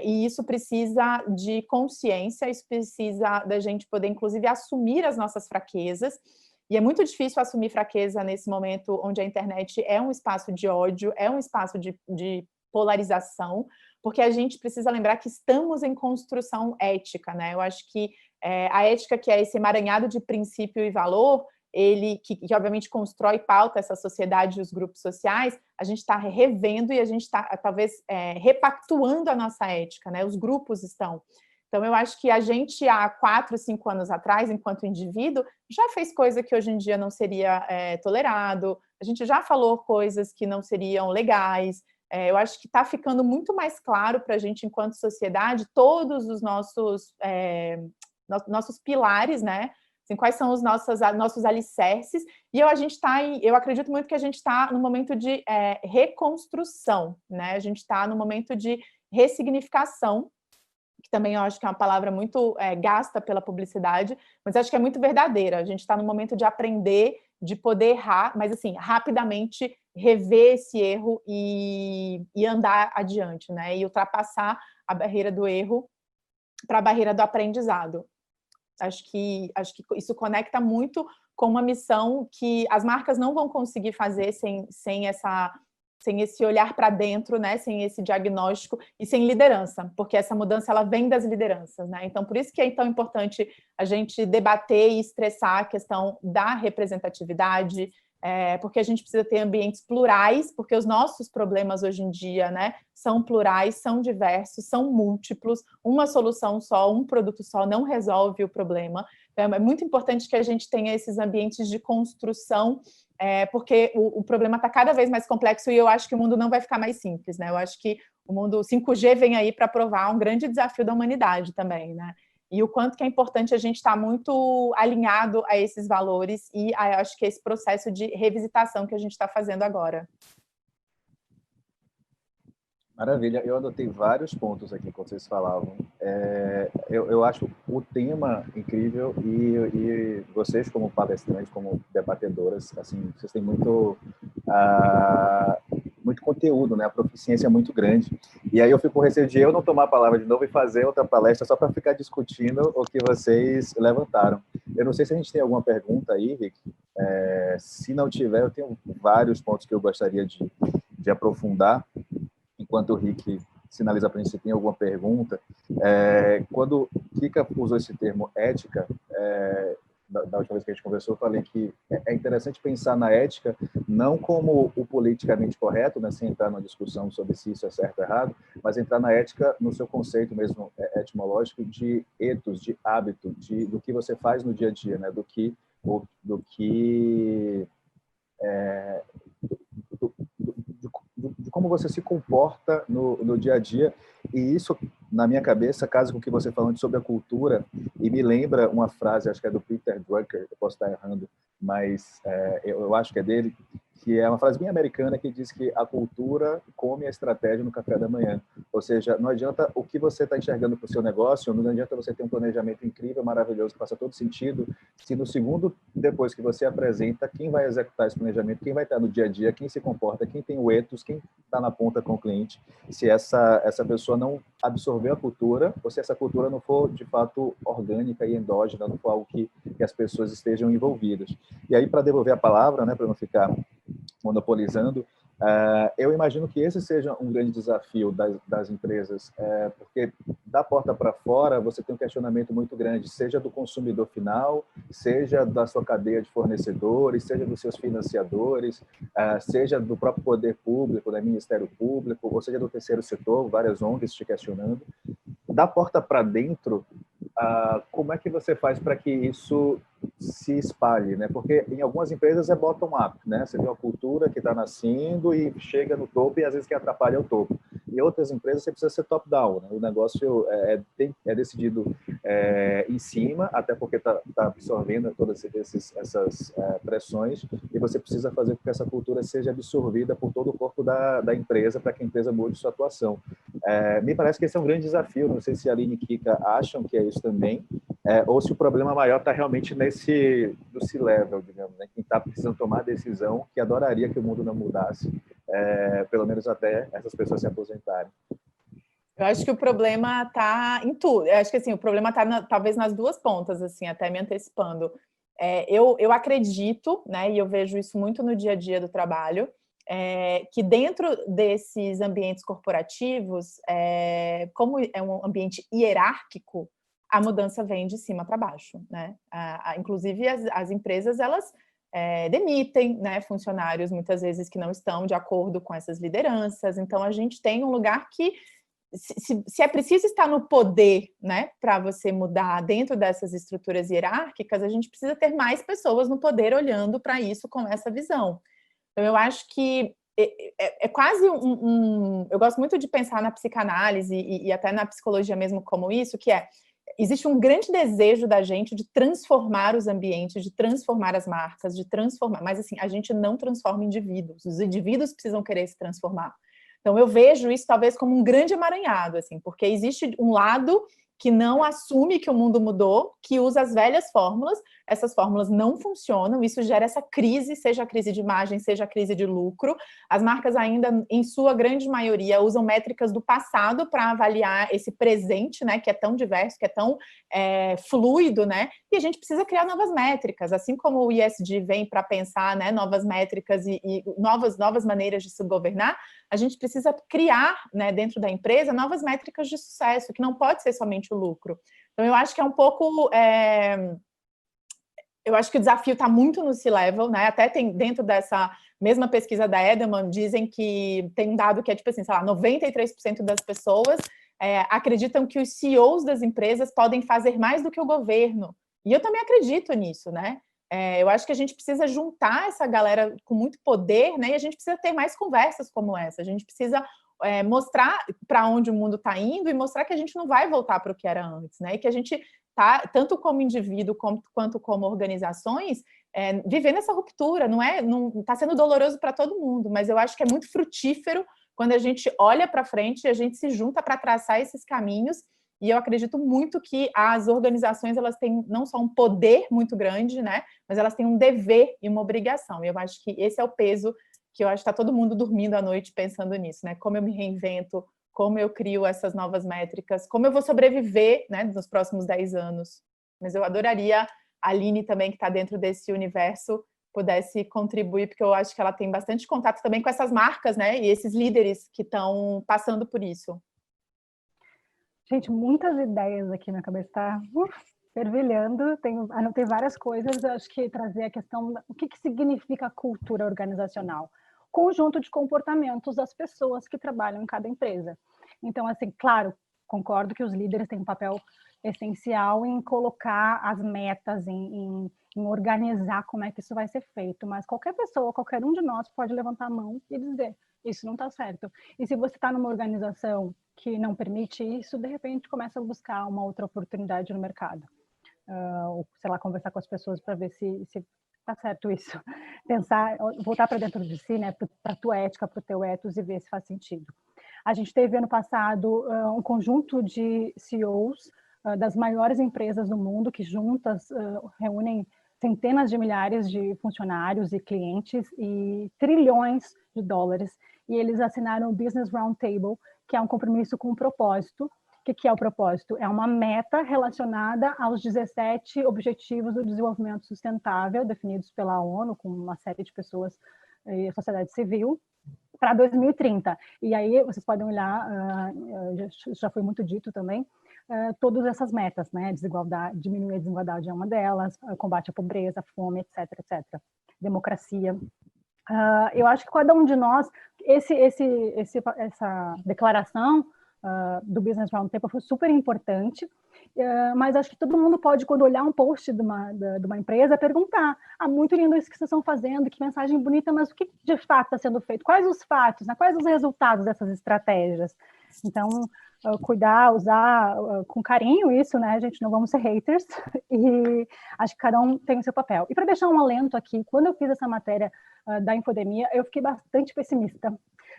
S2: e isso precisa de consciência, isso precisa da gente poder, inclusive, assumir as nossas fraquezas. E é muito difícil assumir fraqueza nesse momento onde a internet é um espaço de ódio, é um espaço de polarização, porque a gente precisa lembrar que estamos em construção ética, né? Eu acho que a ética, que é esse emaranhado de princípio e valor, ele que obviamente constrói e pauta essa sociedade e os grupos sociais, a gente está revendo e a gente está, talvez, repactuando a nossa ética, né? Os grupos estão... Então, eu acho que a gente, há 4, 5 anos atrás, enquanto indivíduo, já fez coisa que hoje em dia não seria tolerado, a gente já falou coisas que não seriam legais. Eu acho que está ficando muito mais claro para a gente, enquanto sociedade, todos os nossos pilares, né? Assim, quais são os nossos alicerces, e eu acredito muito que a gente está no momento de reconstrução, né? A gente está no momento de ressignificação, que também eu acho que é uma palavra muito gasta pela publicidade, mas acho que é muito verdadeira. A gente está no momento de aprender, de poder errar, mas assim, rapidamente rever esse erro e andar adiante, né? E ultrapassar a barreira do erro para a barreira do aprendizado. Acho que isso conecta muito com uma missão que as marcas não vão conseguir fazer sem esse olhar para dentro, né? Sem esse diagnóstico e sem liderança, porque essa mudança ela vem das lideranças, né? Então, por isso que é tão importante a gente debater e estressar a questão da representatividade, porque a gente precisa ter ambientes plurais, porque os nossos problemas hoje em dia, né, são plurais, são diversos, são múltiplos, uma solução só, um produto só não resolve o problema. Então, é muito importante que a gente tenha esses ambientes de construção, porque o problema está cada vez mais complexo e eu acho que o mundo não vai ficar mais simples, né? Eu acho que o mundo 5G vem aí para provar um grande desafio da humanidade também, né? E o quanto que é importante a gente estar muito alinhado a esses valores e acho que esse processo de revisitação que a gente está fazendo agora.
S3: Maravilha, eu anotei vários pontos aqui que vocês falavam. Eu acho o tema incrível e vocês, como palestrantes, como debatedoras, assim, vocês têm muito conteúdo, né? A proficiência é muito grande. E aí eu fico com receio de eu não tomar a palavra de novo e fazer outra palestra só para ficar discutindo o que vocês levantaram. Eu não sei se a gente tem alguma pergunta aí, Rick. Se não tiver, eu tenho vários pontos que eu gostaria de aprofundar. Enquanto o Rick sinaliza para a gente se tem alguma pergunta, quando Kika usou esse termo ética, da última vez que a gente conversou, eu falei que é interessante pensar na ética não como o politicamente correto, né, sem entrar numa discussão sobre se isso é certo ou errado, mas entrar na ética no seu conceito mesmo etimológico de ethos, de hábito, do que você faz no dia a dia, né, de como você se comporta no dia a dia. E isso, na minha cabeça, casa com o que você falou sobre a cultura, e me lembra uma frase, acho que é do Peter Drucker, eu posso estar errando, mas eu acho que é dele, que é uma frase bem americana que diz que a cultura come a estratégia no café da manhã. Ou seja, não adianta o que você está enxergando para o seu negócio, não adianta você ter um planejamento incrível, maravilhoso, que faça todo sentido, se no segundo depois que você apresenta, quem vai executar esse planejamento, quem vai estar no dia a dia, quem se comporta, quem tem o ethos, quem está na ponta com o cliente, se essa pessoa não absorver a cultura, ou se essa cultura não for, de fato, orgânica e endógena, não for algo que as pessoas estejam envolvidas. E aí, para devolver a palavra, né, para não ficar monopolizando, Eu imagino que esse seja um grande desafio das empresas, porque da porta para fora você tem um questionamento muito grande, seja do consumidor final, seja da sua cadeia de fornecedores, seja dos seus financiadores, seja do próprio poder público, do Ministério Público, ou seja do terceiro setor, várias ONGs te questionando. Da porta para dentro, como é que você faz para que isso se espalhe, né? Porque em algumas empresas é bottom-up, né? Você vê uma cultura que está nascendo e chega no topo e às vezes que atrapalha o topo. Em outras empresas você precisa ser top-down, né? O negócio é decidido em cima, até porque está absorvendo todas essas pressões e você precisa fazer com que essa cultura seja absorvida por todo o corpo da empresa para que a empresa mude sua atuação. Me parece que esse é um grande desafio, não sei se a Aline e Kika acham que é isso também, ou se o problema maior está realmente no C-level, digamos, né? Quem está precisando tomar a decisão, que adoraria que o mundo não mudasse, pelo menos até essas pessoas se aposentarem.
S2: Eu acho que o problema está em tudo. Eu acho que assim, o problema está talvez nas duas pontas, assim, até me antecipando. Eu acredito, né, e eu vejo isso muito no dia a dia do trabalho, que dentro desses ambientes corporativos, como é um ambiente hierárquico, a mudança vem de cima para baixo, né? Inclusive, as empresas, elas demitem, né, funcionários, muitas vezes, que não estão de acordo com essas lideranças. Então, a gente tem um lugar que, se é preciso estar no poder, né, para você mudar dentro dessas estruturas hierárquicas, a gente precisa ter mais pessoas no poder olhando para isso com essa visão. Então, eu acho que é quase eu gosto muito de pensar na psicanálise e até na psicologia mesmo como isso, que existe um grande desejo da gente de transformar os ambientes, de transformar as marcas, de transformar, mas assim, a gente não transforma indivíduos, os indivíduos precisam querer se transformar. Então, eu vejo isso talvez como um grande emaranhado, assim, porque existe um lado que não assume que o mundo mudou, que usa as velhas fórmulas, essas fórmulas não funcionam, isso gera essa crise, seja a crise de imagem, seja a crise de lucro. As marcas ainda, em sua grande maioria, usam métricas do passado para avaliar esse presente, né, que é tão diverso, que é tão fluido, né, e a gente precisa criar novas métricas, assim como o ESG vem para pensar, né, novas métricas e novas maneiras de se governar, a gente precisa criar, né, dentro da empresa, novas métricas de sucesso, que não pode ser somente o lucro. Então, eu acho que é um pouco... Eu acho que o desafio está muito no C-level, né? Até tem, dentro dessa mesma pesquisa da Edelman, dizem que tem um dado que é tipo assim, sei lá, 93% das pessoas acreditam que os CEOs das empresas podem fazer mais do que o governo. E eu também acredito nisso, né? Eu acho que a gente precisa juntar essa galera com muito poder, né? E a gente precisa ter mais conversas como essa. A gente precisa mostrar para onde o mundo está indo e mostrar que a gente não vai voltar para o que era antes, né? E que a gente tá, tanto como indivíduo quanto como organizações, vivendo essa ruptura. Não está sendo doloroso para todo mundo, mas eu acho que é muito frutífero quando a gente olha para frente e a gente se junta para traçar esses caminhos. E eu acredito muito que as organizações, elas têm não só um poder muito grande, né, mas elas têm um dever e uma obrigação. E eu acho que esse é o peso que eu acho que está todo mundo dormindo à noite pensando nisso, né? Como eu me reinvento, como eu crio essas novas métricas, como eu vou sobreviver, né, nos próximos 10 anos. Mas eu adoraria a Aline também, que está dentro desse universo, pudesse contribuir, porque eu acho que ela tem bastante contato também com essas marcas, né, e esses líderes que estão passando por isso.
S4: Gente, muitas ideias aqui na cabeça, está fervilhando, anotei várias coisas. Eu acho que trazer a questão, o que significa cultura organizacional? Conjunto de comportamentos das pessoas que trabalham em cada empresa. Então, assim, claro, concordo que os líderes têm um papel essencial em colocar as metas, em organizar como é que isso vai ser feito, mas qualquer pessoa, qualquer um de nós pode levantar a mão e dizer, isso não está certo. E se você está numa organização que não permite isso, de repente começa a buscar uma outra oportunidade no mercado. Ou, sei lá, conversar com as pessoas para ver se está certo isso. Pensar, voltar para dentro de si, né, para a tua ética, para o teu ethos e ver se faz sentido. A gente teve ano passado um conjunto de CEOs das maiores empresas do mundo que juntas reúnem centenas de milhares de funcionários e clientes e trilhões de dólares. E eles assinaram o Business Roundtable, que é um compromisso com um propósito. O que é o propósito? É uma meta relacionada aos 17 Objetivos do Desenvolvimento Sustentável, definidos pela ONU, com uma série de pessoas e sociedade civil. para 2030. E aí vocês podem olhar, já foi muito dito também, todas essas metas, né? Desigualdade, diminuir a desigualdade é uma delas, combate à pobreza, fome, etc, etc. Democracia. Eu acho que cada um de nós, essa declaração do Business Roundtable foi super importante, mas acho que todo mundo pode, quando olhar um post de uma empresa, perguntar: muito lindo isso que vocês estão fazendo, que mensagem bonita, mas o que de fato está sendo feito? Quais os fatos, né? Quais os resultados dessas estratégias? Então, cuidar, usar com carinho isso, né, gente? Não vamos ser haters, e acho que cada um tem o seu papel. E para deixar um alento aqui, quando eu fiz essa matéria da infodemia, eu fiquei bastante pessimista.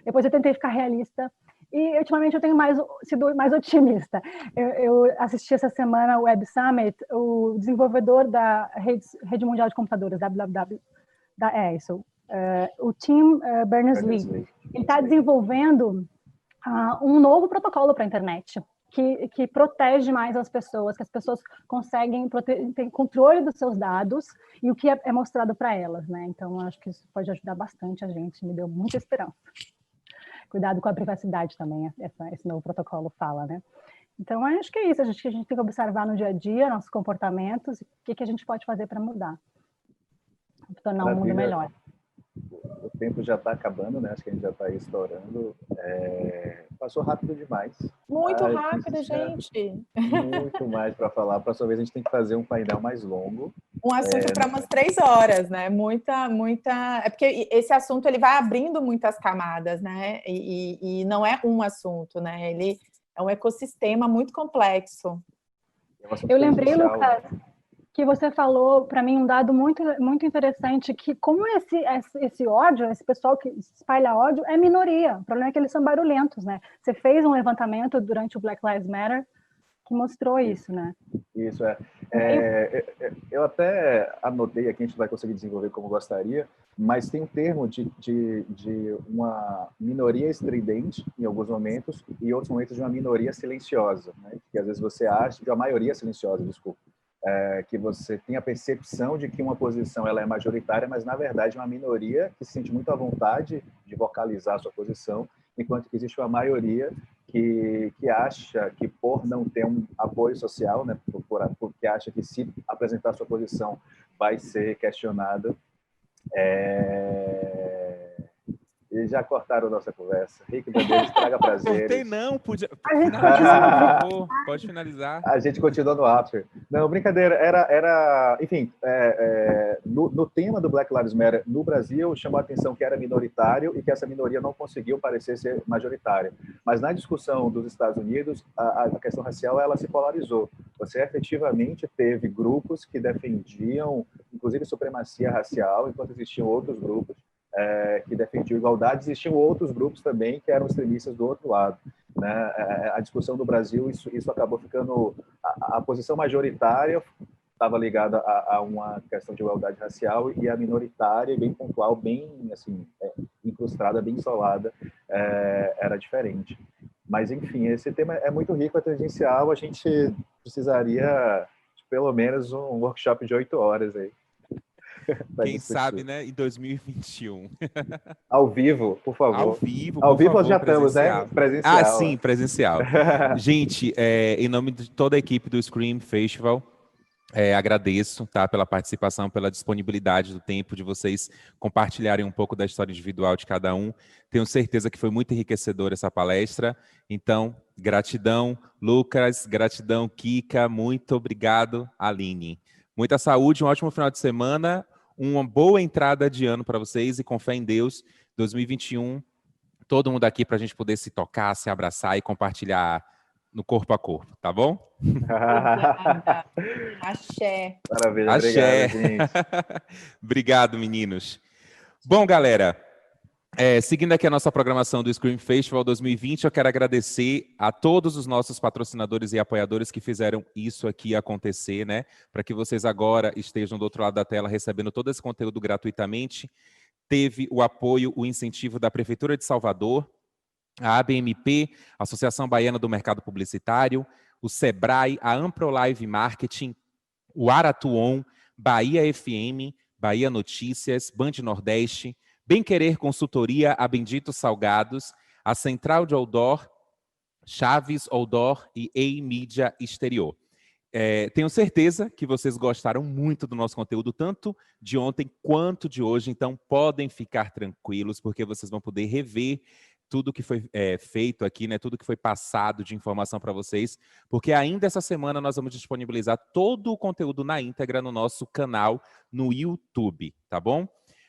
S4: Depois eu tentei ficar realista, e ultimamente eu tenho sido mais otimista. Eu assisti essa semana o Web Summit, o desenvolvedor da Rede Mundial de Computadores, www, o Tim Berners-Lee. Ele está desenvolvendo um novo protocolo para a internet, que protege mais as pessoas, que as pessoas conseguem ter controle dos seus dados e o que é mostrado para elas, né? Então, acho que isso pode ajudar bastante a gente, me deu muita esperança. Cuidado com a privacidade também, esse novo protocolo fala, né? Então, acho que é isso, acho que a gente tem que observar no dia a dia nossos comportamentos e o que a gente pode fazer para mudar, para tornar o mundo melhor.
S3: O tempo já está acabando, né? Acho que a gente já está aí estourando. Passou rápido demais.
S2: Muito rápido, gente.
S3: Muito mais para falar. Próxima vez a gente tem que fazer um painel mais longo.
S2: Um assunto para umas 3 horas, né? Muita. É porque esse assunto ele vai abrindo muitas camadas, né? E não é um assunto, né? Ele é um ecossistema muito complexo.
S4: Eu lembrei, Lucas, que você falou para mim um dado muito, muito interessante, que como esse ódio, esse pessoal que espalha ódio é minoria. O problema é que eles são barulhentos, né? Você fez um levantamento durante o Black Lives Matter que mostrou isso, né?
S3: Isso, eu até anotei aqui, a gente vai conseguir desenvolver como gostaria, mas tem um termo de uma minoria estridente em alguns momentos e em outros momentos de uma minoria silenciosa, né? Que às vezes você acha, de uma maioria silenciosa, desculpa. Que você tem a percepção de que uma posição ela é majoritária, mas, na verdade, é uma minoria que se sente muito à vontade de vocalizar a sua posição, enquanto que existe uma maioria que acha que, por não ter um apoio social, né, porque acha que, se apresentar a sua posição, vai ser questionada. E já cortaram a nossa conversa. Rick Bandeira, estraga prazeres.
S1: Cortei não, podia finalizar, por favor. Pode finalizar. A
S3: gente continua no after. Não, brincadeira. Enfim, no tema do Black Lives Matter no Brasil, chamou a atenção que era minoritário e que essa minoria não conseguiu parecer ser majoritária. Mas na discussão dos Estados Unidos, a questão racial ela se polarizou. Você efetivamente teve grupos que defendiam, inclusive, supremacia racial, enquanto existiam outros grupos que defendiam igualdade. Existiam outros grupos também que eram extremistas do outro lado, né? A discussão do Brasil, isso acabou ficando... A posição majoritária estava ligada a uma questão de igualdade racial e a minoritária, bem pontual, bem assim, incrustada, bem isolada, era diferente. Mas, enfim, esse tema é muito rico, é tangencial, a gente precisaria de pelo menos um workshop de 8 horas aí.
S1: Quem sabe, né? Em 2021.
S3: Ao vivo, por favor.
S1: Ao vivo,
S3: nós já estamos, né? Presencial.
S1: Sim, presencial. Gente, em nome de toda a equipe do Scream Festival, agradeço, tá, pela participação, pela disponibilidade do tempo de vocês compartilharem um pouco da história individual de cada um. Tenho certeza que foi muito enriquecedora essa palestra. Então, gratidão, Lucas, gratidão, Kika, muito obrigado, Aline. Muita saúde, um ótimo final de semana, uma boa entrada de ano para vocês e com fé em Deus, 2021, todo mundo aqui para a gente poder se tocar, se abraçar e compartilhar no corpo a corpo, tá bom?
S2: Obrigada. Axé.
S3: Maravilha,
S1: Axé.
S3: Obrigado, gente.
S1: Obrigado, meninos. Bom, galera, seguindo aqui a nossa programação do Scream Festival 2020, eu quero agradecer a todos os nossos patrocinadores e apoiadores que fizeram isso aqui acontecer, né? Para que vocês agora estejam do outro lado da tela recebendo todo esse conteúdo gratuitamente. Teve o apoio, o incentivo da Prefeitura de Salvador, a ABMP, Associação Baiana do Mercado Publicitário, o Sebrae, a Amprolive Marketing, o Aratuon, Bahia FM, Bahia Notícias, Band Nordeste, Bem Querer Consultoria, a Bendito Salgados, a Central de Outdoor, Chaves Outdoor e EI Mídia Exterior. Tenho certeza que vocês gostaram muito do nosso conteúdo, tanto de ontem quanto de hoje, então podem ficar tranquilos, porque vocês vão poder rever tudo que foi feito aqui, né? Tudo que foi passado de informação para vocês, porque ainda essa semana nós vamos disponibilizar todo o conteúdo na íntegra no nosso canal no YouTube, tá bom?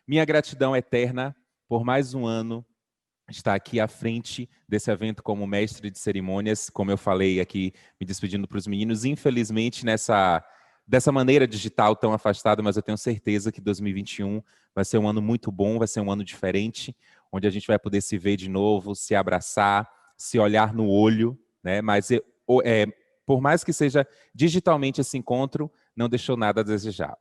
S1: Minha gratidão eterna por mais um ano estar aqui à frente desse evento como mestre de cerimônias, como eu falei aqui, me despedindo para os meninos, infelizmente dessa maneira digital tão afastada, mas eu tenho certeza que 2021 vai ser um ano muito bom, vai ser um ano diferente, onde a gente vai poder se ver de novo, se abraçar, se olhar no olho, né? Mas por mais que seja digitalmente esse encontro, não deixou nada a desejar.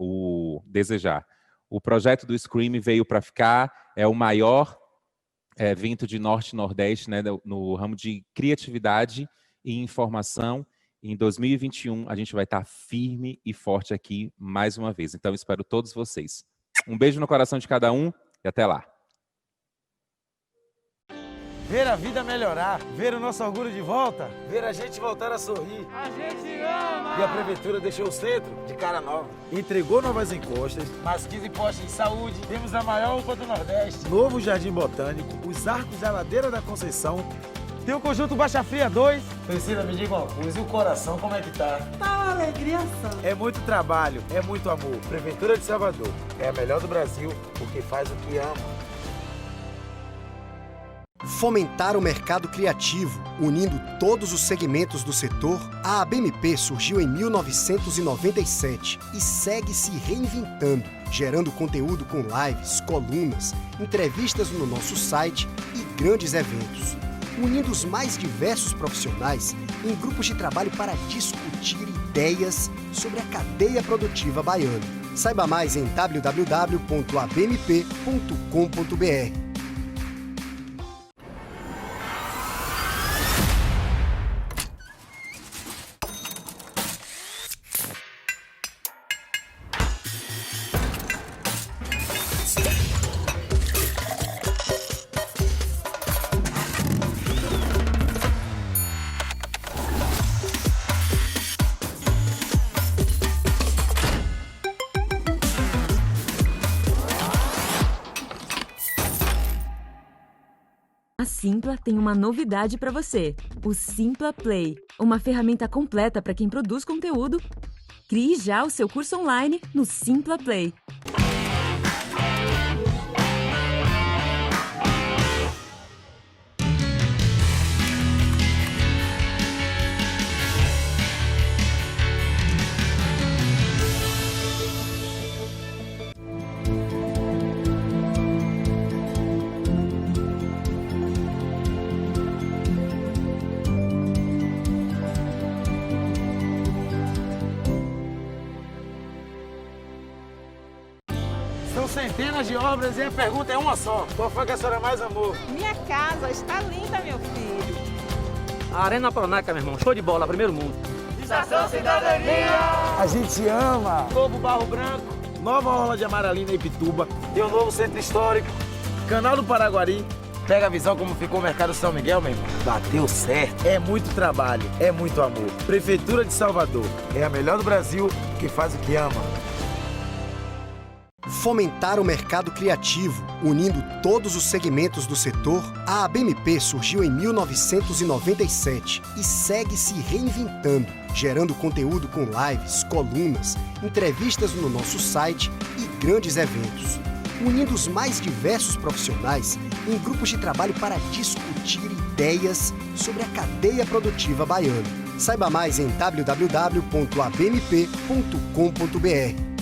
S1: O projeto do Scream veio para ficar, é o maior evento de Norte e Nordeste, né, no ramo de criatividade e informação. Em 2021, a gente vai estar firme e forte aqui mais uma vez. Então, espero todos vocês. Um beijo no coração de cada um e até lá.
S5: Ver a vida melhorar, ver o nosso orgulho de volta, ver a gente voltar a sorrir. A gente ama! E a Prefeitura deixou o centro de cara nova. Entregou novas encostas, mais 15 postos de saúde, temos a maior UPA do Nordeste, novo Jardim Botânico, os arcos da Ladeira da Conceição, tem o Conjunto Baixa Fria 2. Priscila, me diga uma coisa, e o coração como é que tá?
S6: Tá uma alegria só.
S5: É muito trabalho, é muito amor. Prefeitura de Salvador é a melhor do Brasil porque faz o que ama.
S7: Fomentar o mercado criativo, unindo todos os segmentos do setor, a ABMP surgiu em 1997 e segue se reinventando, gerando conteúdo com lives, colunas, entrevistas no nosso site e grandes eventos, unindo os mais diversos profissionais em grupos de trabalho para discutir ideias sobre a cadeia produtiva baiana. Saiba mais em www.abmp.com.br.
S8: A Simpla tem uma novidade para você, o Simpla Play, uma ferramenta completa para quem produz conteúdo. Crie já o seu curso online no Simpla Play.
S5: São centenas de obras e a pergunta é uma só. Qual foi que a senhora mais amou?
S6: Minha casa está linda, meu filho.
S9: A Arena Pronaca, meu irmão. Show de bola, primeiro mundo.
S5: Estação Cidadania! A gente ama! Novo Barro Branco, nova Orla de Amaralina e Pituba, tem um novo centro histórico, Canal do Paraguari. Pega a visão como ficou o Mercado São Miguel, meu irmão. Bateu certo. É muito trabalho, é muito amor. Prefeitura de Salvador é a melhor do Brasil que faz o que ama.
S7: Fomentar o mercado criativo, unindo todos os segmentos do setor, a ABMP surgiu em 1997 e segue se reinventando, gerando conteúdo com lives, colunas, entrevistas no nosso site e grandes eventos, unindo os mais diversos profissionais em grupos de trabalho para discutir ideias sobre a cadeia produtiva baiana. Saiba mais em www.abmp.com.br.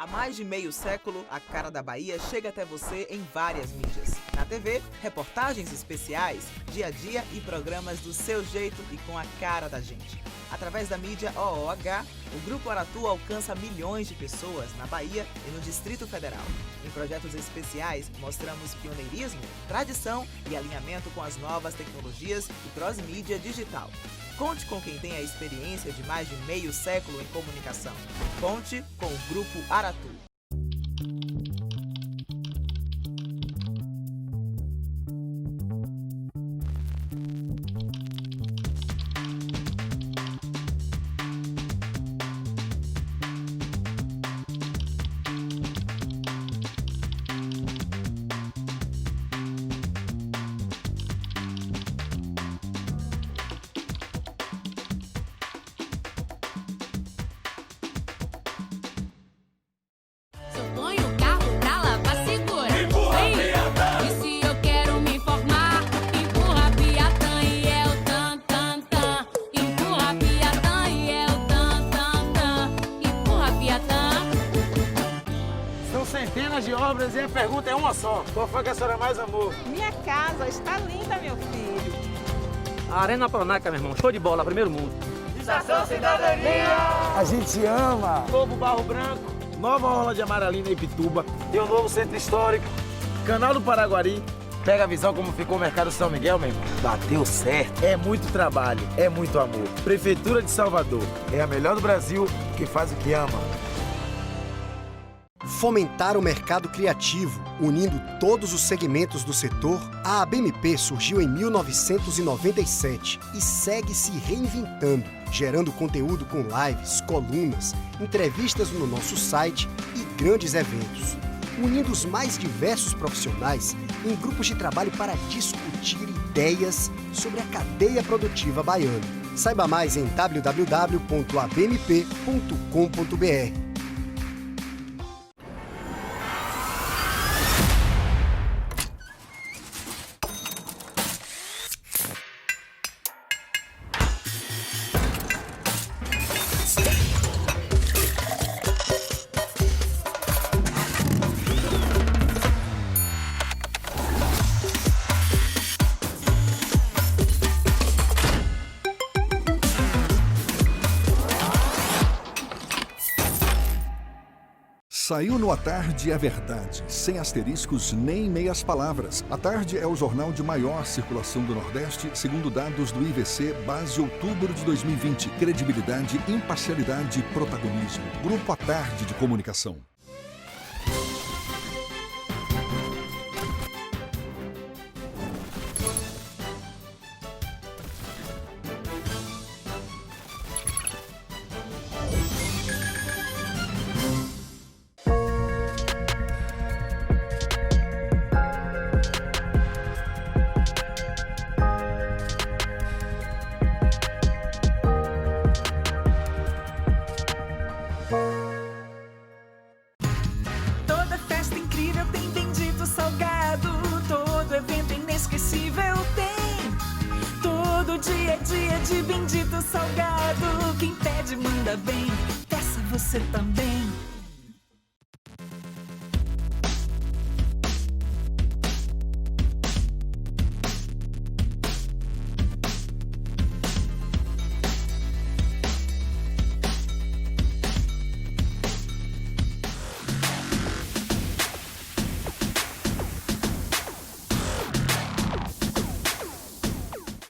S10: Há mais de meio século, a Cara da Bahia chega até você em várias mídias. Na TV, reportagens especiais, dia a dia e programas do seu jeito e com a cara da gente. Através da mídia OOH, o Grupo Aratu alcança milhões de pessoas na Bahia e no Distrito Federal. Em projetos especiais, mostramos pioneirismo, tradição e alinhamento com as novas tecnologias e cross-mídia digital. Conte com quem tem a experiência de mais de meio século em comunicação. Conte com o Grupo Aratu.
S5: Centenas de obras e a pergunta é uma só. Qual foi que a senhora mais amou?
S6: Minha casa está linda, meu filho.
S9: A Arena Pronaca, meu irmão. Show de bola, primeiro mundo.
S5: Estação Cidadania! A gente ama! Novo Barro Branco, nova orla de Amaralina e Pituba, tem um novo centro histórico, Canal do Paraguari. Pega a visão como ficou o Mercado São Miguel, meu irmão. Bateu certo. É muito trabalho, é muito amor. Prefeitura de Salvador é a melhor do Brasil que faz o que ama.
S7: Fomentar o mercado criativo, unindo todos os segmentos do setor, a ABMP surgiu em 1997 e segue se reinventando, gerando conteúdo com lives, colunas, entrevistas no nosso site e grandes eventos, unindo os mais diversos profissionais em grupos de trabalho para discutir ideias sobre a cadeia produtiva baiana. Saiba mais em www.abmp.com.br.
S11: Saiu no A Tarde é Verdade, sem asteriscos nem meias palavras. A Tarde é o jornal de maior circulação do Nordeste, segundo dados do IVC, base outubro de 2020. Credibilidade, imparcialidade e protagonismo. Grupo A Tarde de Comunicação.
S12: Toda festa incrível tem Bendito Salgado, todo evento inesquecível tem. Todo dia é dia de Bendito Salgado, quem pede manda bem, peça você também.